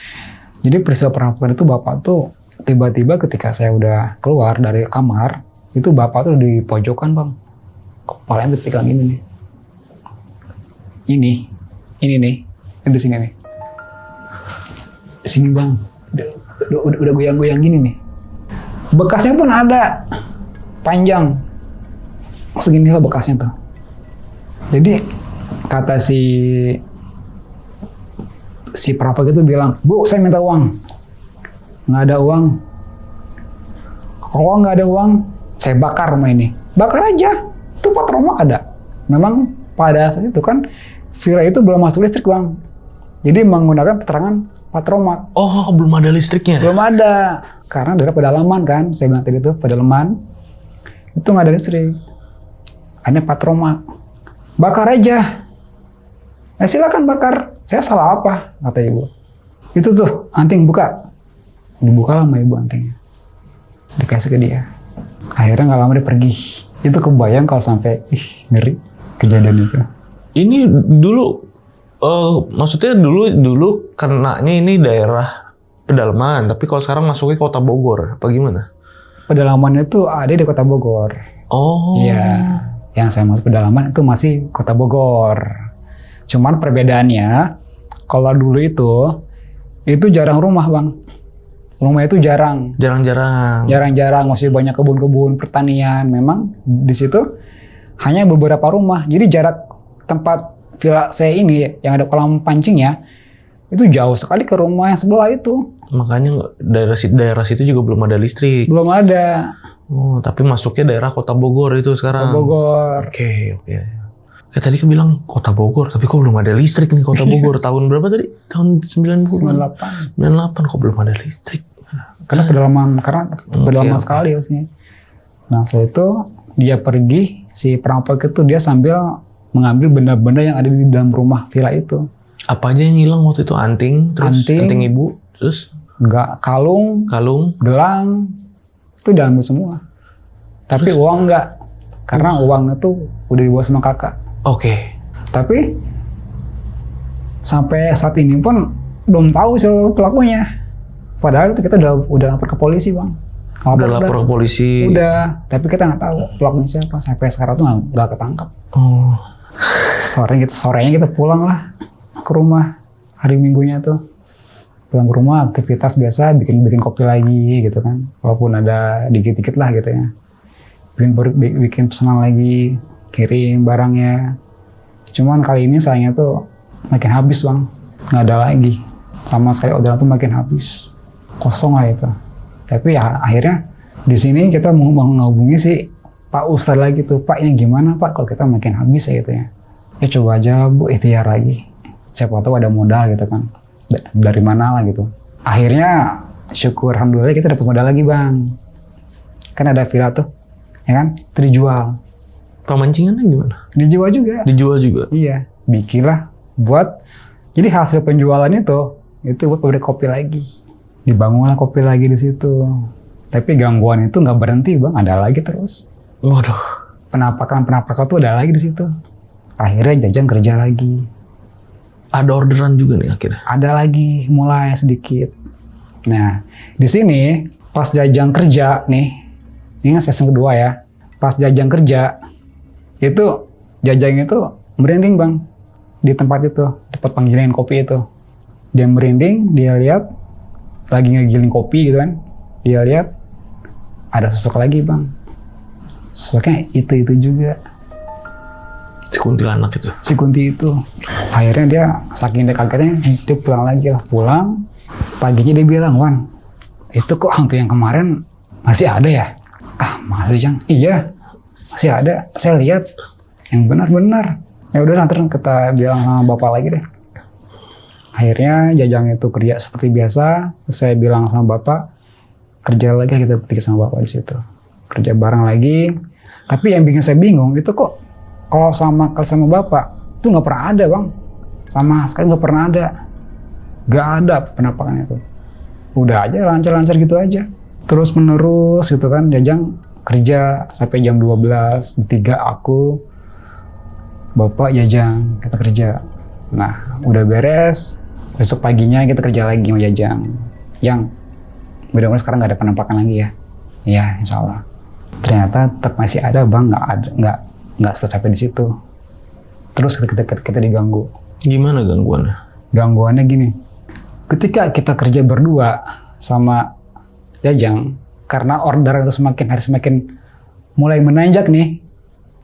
A: Jadi peristiwa perampokan itu bapak tuh tiba-tiba ketika saya udah keluar dari kamar, itu bapak tuh di pojokan bang. Kepalanya dipegang gini nih. Ini nih. Di sini nih. Di sini bang. Udah goyang-goyang gini nih. Bekasnya pun ada. Panjang. Segini lah bekasnya tuh. Jadi kata si perampok itu bilang, "Bu, saya minta uang." Nggak ada uang. Kalau nggak ada uang, saya bakar rumah ini. Bakar aja. Itu patromak ada. Memang pada saat itu kan villa itu belum masuk listrik bang. Jadi menggunakan keterangan patromak.
B: Oh, belum ada listriknya?
A: Belum ada. Karena dari pedalaman kan, saya bilang tadi itu pedalaman. Itu nggak ada listrik. Ada patromak. bakar aja. Silakan bakar. Saya salah apa? Kata ibu. Itu tuh anting buka. Dibuka lah sama ibu antingnya. Dikasih ke dia. Akhirnya nggak lama dia pergi. Itu kebayang kalau sampai ngeri kejadian itu.
B: Ini dulu maksudnya dulu kenanya ini daerah pedalaman, tapi kalau sekarang masuknya kota Bogor, apa gimana?
A: Pedalaman itu ada di kota Bogor.
B: Oh.
A: Iya, yang saya masuk pedalaman itu masih kota Bogor. Cuman perbedaannya, kalau dulu itu jarang rumah, Bang. Rumah itu jarang.
B: Jarang-jarang.
A: Jarang-jarang, masih banyak kebun-kebun, pertanian. Memang di situ hanya beberapa rumah. Jadi jarak tempat villa saya ini yang ada kolam pancingnya itu jauh sekali ke rumah yang sebelah itu.
B: Makanya daerah situ juga belum ada listrik.
A: Belum ada.
B: Oh, tapi masuknya daerah kota Bogor itu sekarang.
A: Kota Bogor.
B: Oke. Tadi kan bilang kota Bogor, tapi kok belum ada listrik nih kota Bogor. Tahun berapa tadi? Tahun 98. 98 kok belum ada listrik.
A: Karena pedalaman sekali maksudnya. Nah, setelah itu dia pergi, si perampok itu dia sambil mengambil benda-benda yang ada di dalam rumah villa itu.
B: Apa aja yang hilang waktu itu? Anting ibu, terus?
A: Enggak, kalung, gelang, itu diambil semua. Tapi terus? Uang enggak, karena uangnya tuh udah dibawa sama kakak.
B: Oke.
A: Tapi sampai saat ini pun belum tahu siapa pelakunya. Padahal itu kita udah lapor ke polisi, Bang.
B: Udah lapor ke polisi.
A: Udah, tapi kita nggak tahu pelakunya siapa. Sampai sekarang tuh nggak ketangkap.
B: Oh.
A: Sorenya kita pulang lah ke rumah hari Minggunya tuh. Pulang ke rumah, aktivitas biasa, bikin kopi lagi gitu kan. Walaupun ada dikit-dikit lah gitu ya. Bikin pesanan lagi, kirim barangnya. Cuman kali ini sayangnya tuh makin habis, Bang. Nggak ada lagi. Sama sekali orderan tuh makin habis. Kosong lah itu. Tapi ya akhirnya di sini kita mau menghubungi si Pak Ustadz lagi tuh. Pak, ini gimana Pak kalau kita makin habis ya gitu ya. Ya coba aja Bu ikhtiar lagi. Siapa tahu ada modal gitu kan. Dari mana lah gitu. Akhirnya syukur alhamdulillah kita dapat modal lagi, Bang. Kan ada villa tuh. Ya kan? Itu dijual.
B: Pemancingannya gimana?
A: Dijual juga.
B: Dijual juga?
A: Iya. Bikinlah buat. Jadi hasil penjualan itu buat pabrik kopi lagi. Dibangunlah kopi lagi di situ. Tapi gangguan itu nggak berhenti, Bang. Ada lagi terus.
B: Waduh.
A: Penampakan tuh ada lagi di situ. Akhirnya Jajang kerja lagi.
B: Ada orderan juga nih akhirnya? Ada
A: lagi, mulai sedikit. Nah, di sini pas Jajang kerja nih, ini kan season kedua ya. Pas Jajang kerja, itu Jajang itu merinding, Bang. Di tempat itu, tempat penggilingan kopi itu. Dia merinding, dia lihat lagi ngegiling kopi gitu kan. Dia lihat ada sosok lagi, Bang. Sosoknya itu juga.
B: Si kuntilanak itu?
A: Si kunti itu. Akhirnya dia saking dia kagetnya, dia pulang lagi lah. Pulang, paginya dia bilang, Wan, itu kok hantu yang kemarin masih ada ya? Ah, masih Jang? Iya, masih ada. Saya lihat yang benar-benar. Ya udah nanti kita bilang sama bapak lagi deh. Akhirnya Jajang itu kerja seperti biasa. Terus saya bilang sama bapak, kerja lagi kita bertiga sama bapak di situ. Kerja bareng lagi. Tapi yang bikin saya bingung itu kok kalau sama bapak itu nggak pernah ada, Bang. Sama sekali nggak pernah ada. Nggak ada penampakan itu. Udah aja lancar-lancar gitu aja. Terus menerus gitu kan. Jajang kerja sampai jam 12. Di 3 aku, bapak Jajang, kita kerja. Nah, udah beres. Besok paginya kita kerja lagi sama Jajang. Yang mudah-mudahan sekarang nggak ada penampakan lagi ya. Iya, insya Allah. Ternyata tetap masih ada, Bang. Nggak sampai di situ. Terus kita diganggu.
B: Gimana gangguannya?
A: Gangguannya gini. Ketika kita kerja berdua sama Jajang, karena order itu semakin hari semakin mulai menanjak nih.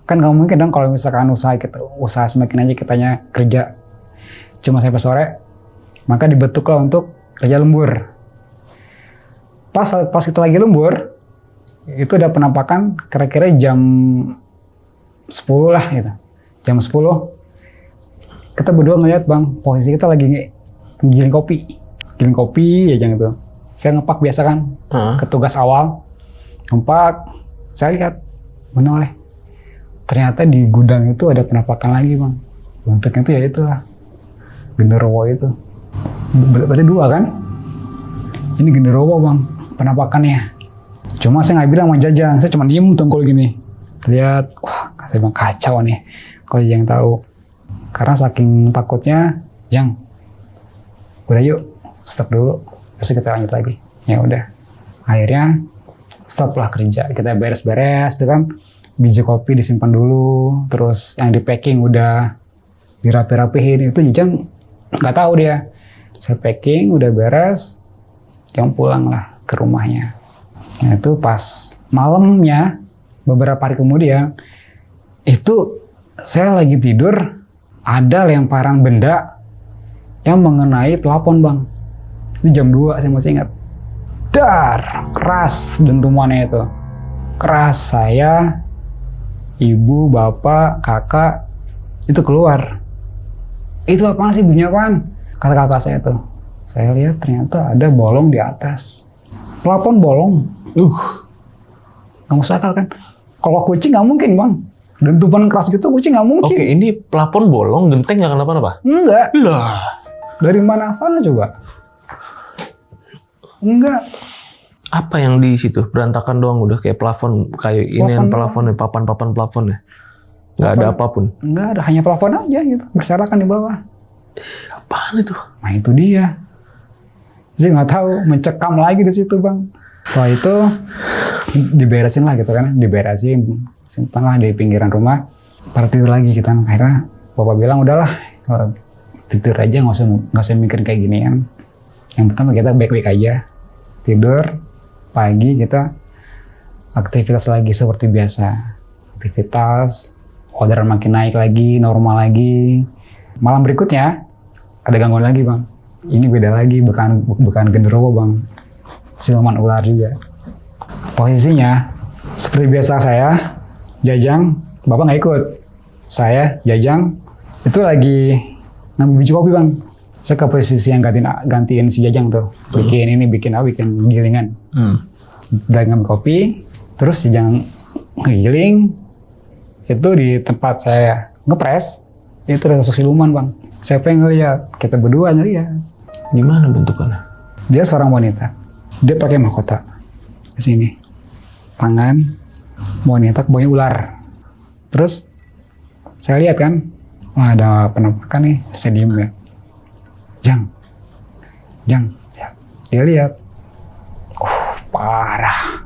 A: Kan nggak mungkin dong kalau misalkan usaha semakin aja kitanya kerja cuma sampai sore, maka dibentuklah untuk kerja lembur. Pas kita lagi lembur, itu ada penampakan kira-kira jam 10 lah gitu. Jam 10, kita berdua ngeliat, Bang, posisi kita lagi giling kopi. Giling kopi ya jangan itu. Saya ngepak biasa kan, ke tugas awal. Ngepak, saya lihat menoleh. ternyata di gudang itu ada penampakan lagi bang. Bentuknya itu ya itulah genderuwo itu. Berarti 2 kan? Ini genderuwo bang penampakannya. Cuma saya nggak bilang sama Jajang, saya cuma diem tungkul gini. Lihat, wah saya bilang kacau nih kalau Jajang tahu. Karena saking takutnya, Jang, udah yuk stop dulu, terus kita lanjut lagi. Ya udah, akhirnya stop lah kerja. Kita beres-beres, itu kan biji kopi disimpan dulu, terus yang di packing udah dirapi-rapihin. Itu Jajang nggak tahu dia. Saya packing udah beres, Jang pulang lah ke rumahnya. Nah itu pas malamnya, beberapa hari kemudian, itu saya lagi tidur, ada lemparan benda yang mengenai plafon bang. Itu jam 2 saya masih ingat. Dar, keras dentumannya itu. Keras, saya, ibu, bapak, kakak, itu keluar. Itu apaan sih, bunyi apaan? Kata kakak saya tuh. Saya lihat ternyata ada bolong di atas. Plafon bolong. Nggak masuk akal kan? Kalau kucing nggak mungkin bang. Dentuman keras gitu kucing nggak mungkin.
B: Oke, ini plafon bolong, genteng nggak kenapa-napa?
A: Enggak.
B: Lah.
A: Dari mana sana coba? Enggak.
B: Apa yang di situ? Berantakan doang udah kayak plafon, kayak ini yang plafonnya, papan-papan plafonnya. Nggak ada apapun.
A: Enggak ada, hanya plafon aja gitu, berserakan di bawah.
B: Apaan itu?
A: Nah itu dia. Saya nggak tahu, mencekam lagi di situ bang. Setelah itu diberesin lah gitu kan, diberesin, simpan lah di pinggiran rumah. Pada tidur lagi kita, akhirnya bapak bilang udahlah, tidur aja, nggak usah mikir kayak ginian. Yang pertama kita baik-baik aja, tidur, pagi kita aktivitas lagi seperti biasa, aktivitas, orderan makin naik lagi, normal lagi. Malam berikutnya ada gangguan lagi bang. Ini beda lagi, bukan genderuwo bang, siluman ular juga. Posisinya seperti biasa saya, Jajang, bapak nggak ikut. Saya, Jajang, itu lagi ngambil biji kopi bang. Saya ke posisi yang gantiin si Jajang tuh, bikin gilingan. Dari ngambil kopi, terus si Jajang ngegiling, itu di tempat saya ngepres, itu ada sosok siluman bang. Siapa yang ngeliat? Kita berdua ngeliat.
B: Gimana bentukannya?
A: Dia seorang wanita. Dia pakai mahkota. Di sini. Tangan, wanita ke bawahnya ular. Terus, saya lihat kan, wah ada penampakan nih. Saya diem ya. Jang. Ya. Dia lihat. Parah.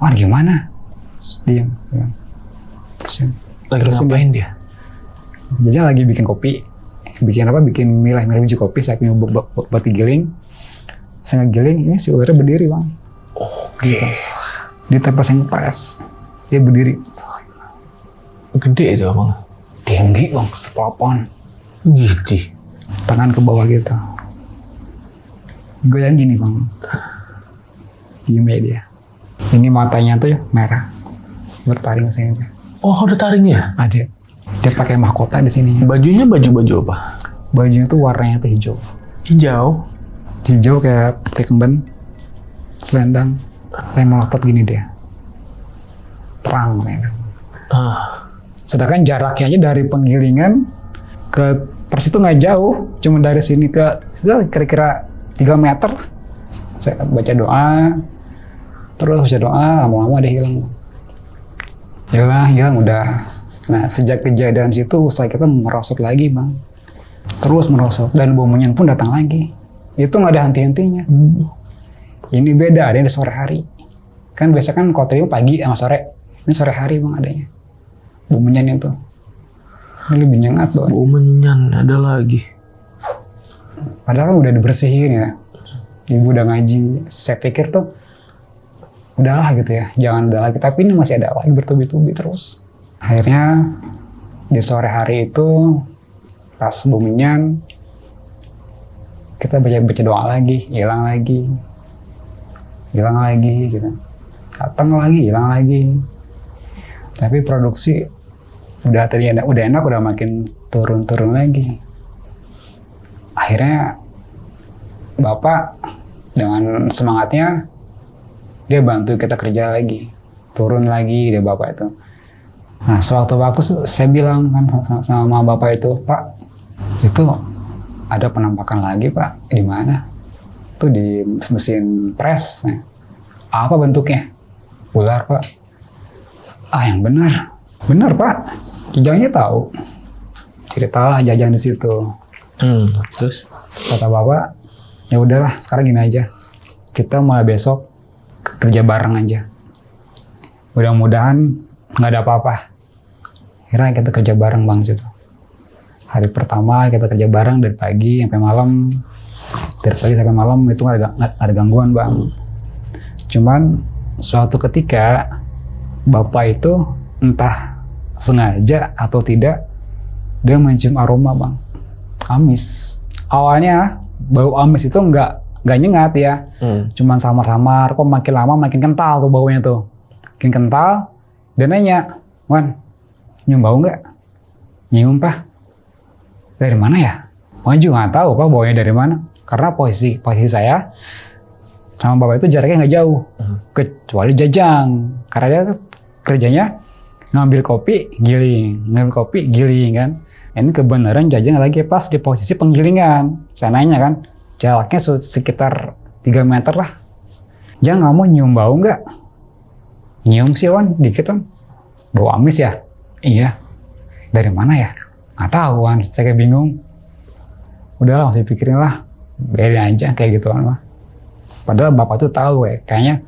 A: Wah gimana? Terus diem. Terusin.
B: Lagi ngapain dia?
A: Jajang lagi bikin kopi. Bikin milah biji kopi, saya punya buat digiling. Saya ngegiling, ini si ularnya berdiri bang.
B: Oke.
A: Di tempat saya ngepres, dia berdiri.
B: Gede itu bang?
A: Tinggi bang, sepelopon.
B: Gitu?
A: Tangan ke bawah gitu. Goyang gini bang. Diem ya dia. Ini matanya tuh merah. Bertaring ke sini.
B: Oh ada taringnya?
A: Ada. Dia pakai mahkota di sini.
B: Bajunya baju apa?
A: Bajunya tuh warnanya tuh hijau.
B: Hijau?
A: Hijau kayak kemben, selendang, kayak melotot gini dia. Terang ya. Sedangkan jaraknya aja dari penggilingan ke pers itu nggak jauh, cuma dari sini ke situ kira-kira 3 meter. Saya baca doa, terus baca doa, lama-lama dia hilang. Hilang udah. Nah, sejak kejadian situ, usaha kita merosot lagi, bang. Terus merosot. Dan bau menyan pun datang lagi. Itu nggak ada henti-hentinya. Ini beda, ada di sore hari. Kan biasa kan kalau terima pagi sama sore. Ini sore hari, bang, adanya. Bau menyan itu. Ini lebih nyengat, bang.
B: Bau menyan, ada lagi.
A: Padahal kan udah dibersihin ya. Ibu udah ngaji. Saya pikir tuh, udahlah gitu ya. Jangan ada lagi. Tapi ini masih ada lagi bertubi-tubi terus. Akhirnya di sore hari itu pas bumian kita baca doa lagi, hilang lagi gitu. Datang lagi, hilang lagi. Tapi produksi udah enak, udah makin turun lagi. Akhirnya bapak dengan semangatnya dia bantu kita kerja lagi, turun lagi dia bapak itu. Nah sewaktu saya bilang kan sama bapak itu, Pak itu ada penampakan lagi Pak, di mana? Itu di mesin pres. Nah, apa bentuknya? Ular Pak. Ah yang benar Pak. Jajangnya tahu. Ceritalah Jajang di situ.
B: Terus
A: kata bapak, ya udahlah sekarang gini aja. Kita mulai besok kerja bareng aja. Mudah-mudahan nggak ada apa-apa. Akhirnya kita kerja bareng Bang situ. Hari pertama kita kerja bareng dari pagi sampai malam. Dari pagi sampai malam itu nggak ada gangguan Bang. Cuman suatu ketika bapak itu entah sengaja atau tidak dia mencium aroma Bang. Amis. Awalnya bau amis itu nggak nyengat ya. Cuman samar-samar. Kok makin lama makin kental tuh baunya tuh. Makin kental. Dia nanya, Wan, nyium bau nggak? Nyium Pak. Dari mana ya? Wan juga nggak tahu Pak baunya dari mana. Karena posisi saya sama bapak itu jaraknya nggak jauh. Kecuali Jajang. Karena dia kerjanya ngambil kopi, giling. Ngambil kopi, giling kan. Ini kebenaran Jajang lagi pas di posisi penggilingan. Saya nanya kan, jaraknya sekitar 3 meter lah. Jang, kamu nyium bau nggak? Nyium sih Wan, dikit kan. Bau amis ya? Iya. Dari mana ya? Nggak tahu Wan, saya kayak bingung. Udahlah, masih pikirin lah. Biarin aja kayak gitu kan. Padahal bapak tuh tahu ya, kayaknya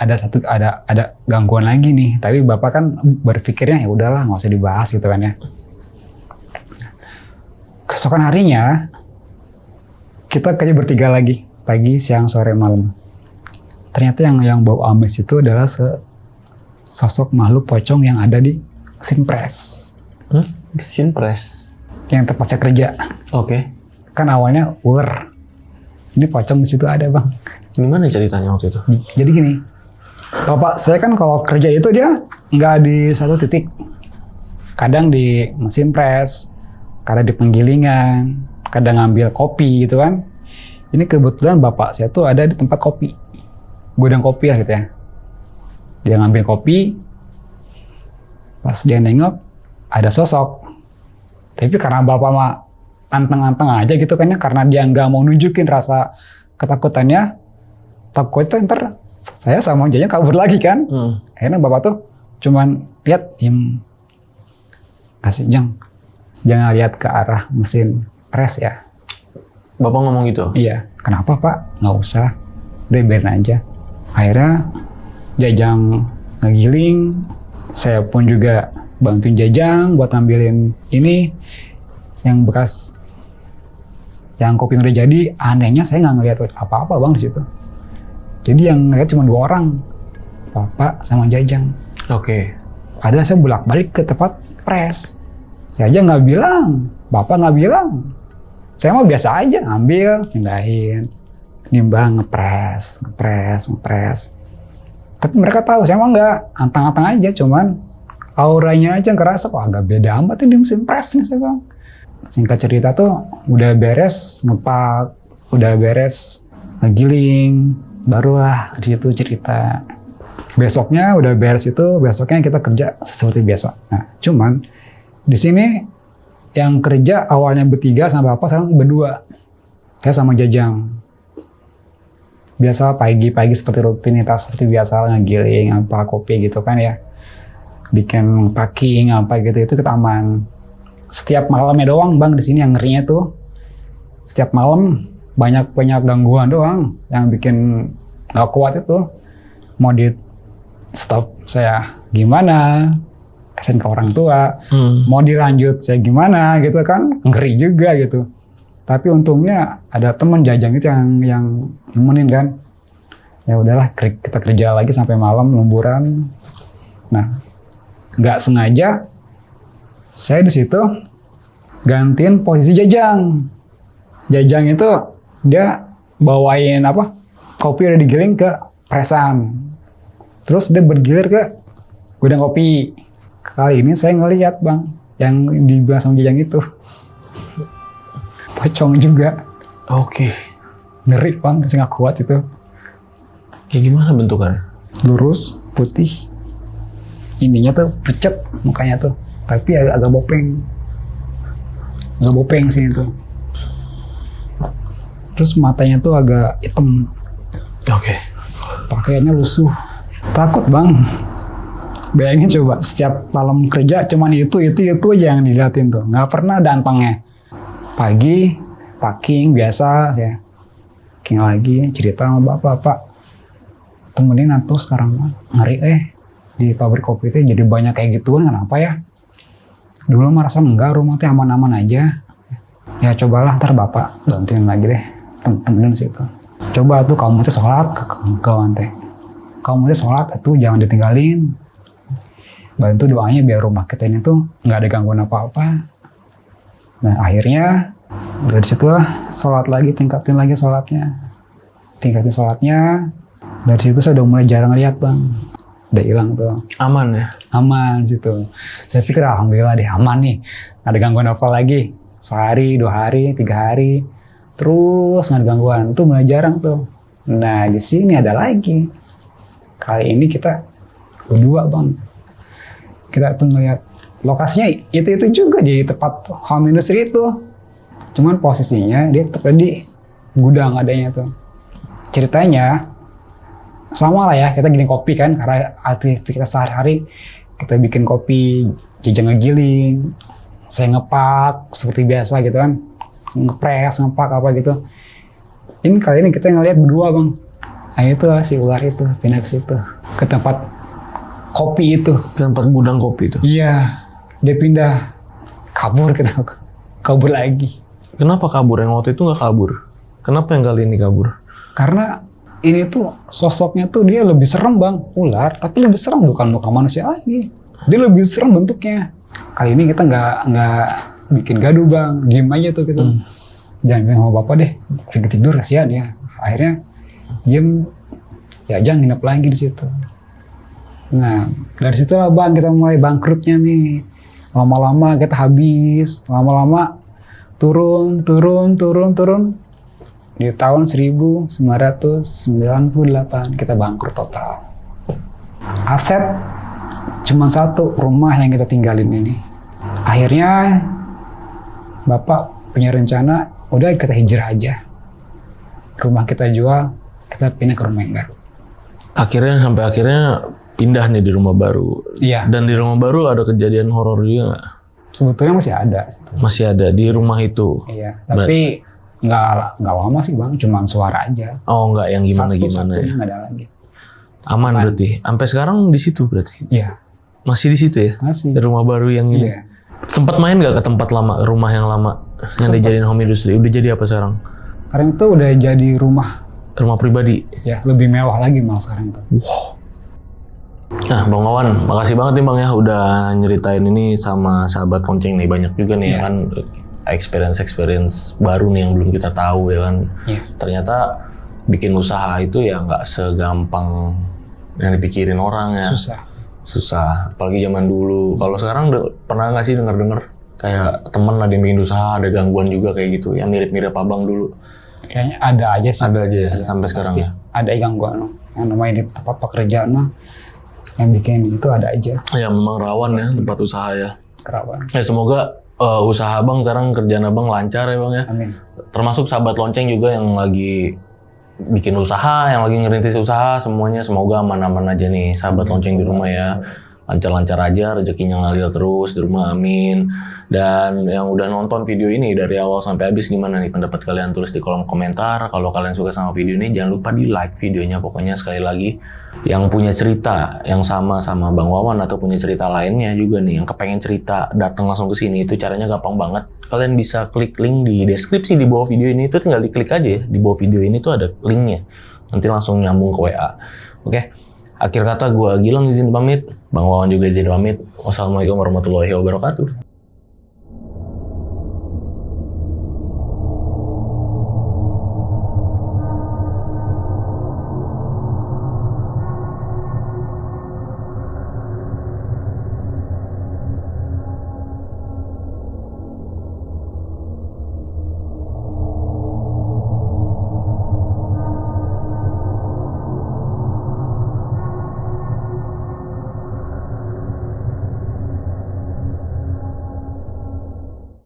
A: ada gangguan lagi nih. Tapi bapak kan berpikirnya ya udahlah nggak usah dibahas gitu kan ya. Keesokan harinya kita kerja bertiga lagi, pagi, siang, sore, malam. Ternyata yang bau amis itu adalah sosok makhluk pocong yang ada di mesin pres.
B: Mesin pres?
A: Yang tempat saya kerja.
B: Oke.
A: Kan awalnya ular. Ini pocong di situ ada Bang.
B: Gimana ceritanya waktu itu?
A: Jadi gini, bapak saya kan kalau kerja itu dia nggak di satu titik. Kadang di mesin pres, kadang di penggilingan, kadang ngambil kopi gitu kan. Ini kebetulan bapak saya tuh ada di tempat kopi. Gudang kopi lah gitu ya. Dia ngambil kopi, pas dia nengok, ada sosok. Tapi karena bapak mah anteng-anteng aja gitu kan ya, karena dia nggak mau nunjukin rasa ketakutannya, takutnya ntar saya sama Jajang kabur lagi kan. Akhirnya bapak tuh cuman lihat, kasih Jang, jangan lihat ke arah mesin pres ya.
B: Bapak ngomong gitu?
A: Iya. Kenapa Pak? Nggak usah, udah biarin aja. Akhirnya Jajang ngegiling, saya pun juga bantuin Jajang buat ngambilin ini yang bekas yang kopi yang udah jadi. Anehnya saya nggak ngeliat apa-apa Bang di situ. Jadi yang ngeliat cuma 2 orang, bapak sama Jajang.
B: Oke.
A: Padahal saya bolak-balik ke tempat pres. Jajang nggak bilang, bapak nggak bilang. Saya mah biasa aja ngambil, pindahin, nimbang, ngepres. Tapi mereka tahu saya mah nggak, antang-antang aja, cuman auranya aja ngerasa kok agak beda amat ini mesin pres nih saya Bang. Singkat cerita tuh udah beres ngepak, udah beres ngegiling, barulah di situ cerita. Besoknya udah beres itu, besoknya kita kerja seperti biasa. Nah, cuman di sini yang kerja awalnya bertiga sama bapak, sekarang berdua. Saya sama Jajang. Biasa pagi-pagi seperti rutinitas seperti biasa, ngegiling apa kopi gitu kan ya. Bikin packing apa gitu itu ke taman. Setiap malamnya doang Bang di sini yang ngerinya tuh. Setiap malam banyak gangguan doang yang bikin nggak kuat itu. Mau di stop saya gimana? Kasihin ke orang tua. Mau dilanjut saya gimana gitu kan? Ngeri juga gitu. Tapi untungnya ada teman Jajang itu yang nemenin kan. Ya udahlah kita kerja lagi sampai malam lemburan. Nah, nggak sengaja saya di situ gantiin posisi Jajang. Jajang itu dia bawain apa? Kopi udah digiling ke presan. Terus dia bergilir ke gudang kopi. Kali ini saya ngelihat Bang yang dibilang sama Jajang itu. Pocong juga.
B: Oke.
A: Ngeri Bang, saya nggak kuat itu.
B: Kayak gimana bentukannya?
A: Lurus, putih. ininya tuh pucet mukanya tuh, tapi agak bopeng. Agak bopeng sih itu. Terus matanya tuh agak hitam.
B: Oke.
A: Pakaiannya lusuh. Takut bang. Bayangin coba, setiap malam kerja cuman itu aja yang diliatin tuh. Nggak pernah ada antangnya. Pagi, packing biasa ya. Packing lagi, cerita sama bapak. Temenin atau sekarang ngeri di pabrik kopi itu jadi banyak kayak gituan, kenapa ya? Dulu merasa enggak, rumah tuh aman-aman aja. Ya cobalah ntar bapak bantuin lagi deh, temenin situ. Coba tuh kamu tuh sholat ke kawan teh. Kamu tuh sholat tuh jangan ditinggalin. Bantu doanya biar rumah kita ini tuh nggak ada gangguan apa-apa. Nah akhirnya dari situ lah sholat lagi, tingkatin lagi sholatnya. Dari situ saya udah mulai jarang lihat bang. Udah hilang tuh.
B: Aman ya?
A: Aman gitu. Saya pikir alhamdulillah deh aman nih. Nggak ada gangguan apa lagi. Sehari, 2 hari, 3 hari. Terus nggak ada gangguan. Itu mulai jarang tuh. Nah di sini ada lagi. Kali ini kita berdua bang. Kita tuh ngeliat lokasinya itu juga di tempat home industry itu. Cuman posisinya dia tetap di gudang adanya tuh. Ceritanya sama lah ya, kita gini kopi kan, karena aktivitas sehari-hari kita bikin kopi, jajang ngegiling, saya ngepak seperti biasa gitu kan, ngepres, ngepak apa gitu. Ini kali ini kita ngeliat berdua bang, nah itu lah si ular itu pindah ke situ, ke tempat kopi itu.
B: Tempat gudang kopi itu?
A: Iya, dia pindah, kabur lagi.
B: Kenapa kabur? Yang waktu itu nggak kabur? Kenapa yang kali ini kabur?
A: Karena ini tuh sosoknya tuh dia lebih serem bang, ular, tapi lebih serem bukan muka manusia lagi. Dia lebih serem bentuknya. Kali ini kita nggak bikin gaduh bang, diem aja tuh gitu. Jangan bilang sama bapak deh, lagi tidur kasihan ya. Akhirnya diem, ya jangan nginep lagi di situ. Nah dari situlah bang kita mulai bangkrutnya nih. Lama-lama kita habis, lama-lama turun. Di tahun 1998 kita bangkrut total. Aset cuma satu, rumah yang kita tinggalin ini. Akhirnya bapak punya rencana, udah kita hijrah aja. Rumah kita jual, kita pindah ke rumah yang baru.
B: Sampai akhirnya pindah nih di rumah baru.
A: Iya.
B: Dan di rumah baru ada kejadian horor juga nggak?
A: Sebetulnya masih ada.
B: Masih ada di rumah itu.
A: Iya. Tapi nggak lama sih bang, cuman suara aja.
B: Oh nggak yang gimana
A: Satu
B: ya?
A: Nggak ada lagi.
B: Aman berarti. Sampai sekarang di situ berarti.
A: Iya.
B: Masih di situ ya?
A: Masih.
B: Di rumah baru yang ini.
A: Iya.
B: Sempat main nggak ke tempat lama, rumah yang lama yang dijadiin home industry? Udah jadi apa sekarang?
A: Sekarang itu udah jadi rumah
B: pribadi.
A: Ya, lebih mewah lagi malah sekarang itu.
B: Wow. Nah, Bang Wawan, makasih banget nih Bang ya udah nyeritain ini sama sahabat lonceng nih. Banyak juga nih ya kan experience baru nih yang belum kita tahu ya kan. Ternyata bikin usaha itu ya nggak segampang yang dipikirin orang ya. Susah. Apalagi zaman dulu. Kalau sekarang pernah nggak sih dengar kayak temen ada yang bikin usaha, ada gangguan juga kayak gitu, yang mirip-mirip abang dulu?
A: Kayaknya ada aja sih.
B: Ada aja ya, sampai sekarang ya? Ada
A: gangguan. Yang namanya di tempat pekerjaan mah, yang bikin itu ada aja.
B: Ya memang rawan ya tempat usaha ya.
A: Rawan.
B: Ya semoga usaha abang sekarang, kerjaan abang lancar ya bang ya.
A: Amin.
B: Termasuk sahabat lonceng juga yang lagi bikin usaha, yang lagi ngerintis usaha, semuanya semoga aman-aman aja nih sahabat lonceng di rumah ya. Lancar-lancar aja, rezekinya ngalir terus di rumah, amin. Dan yang udah nonton video ini dari awal sampai habis, gimana nih pendapat kalian? Tulis di kolom komentar. Kalau kalian suka sama video ini, jangan lupa di like videonya. Pokoknya sekali lagi, yang punya cerita yang sama Bang Wawan atau punya cerita lainnya juga nih, yang kepengen cerita, datang langsung ke sini, itu caranya gampang banget. Kalian bisa klik link di deskripsi di bawah video ini, itu tinggal diklik aja ya. Di bawah video ini tuh ada linknya. Nanti langsung nyambung ke WA. Oke? Akhir kata gue Gilang izin pamit, Bang Wawan juga izin pamit. Wassalamualaikum warahmatullahi wabarakatuh.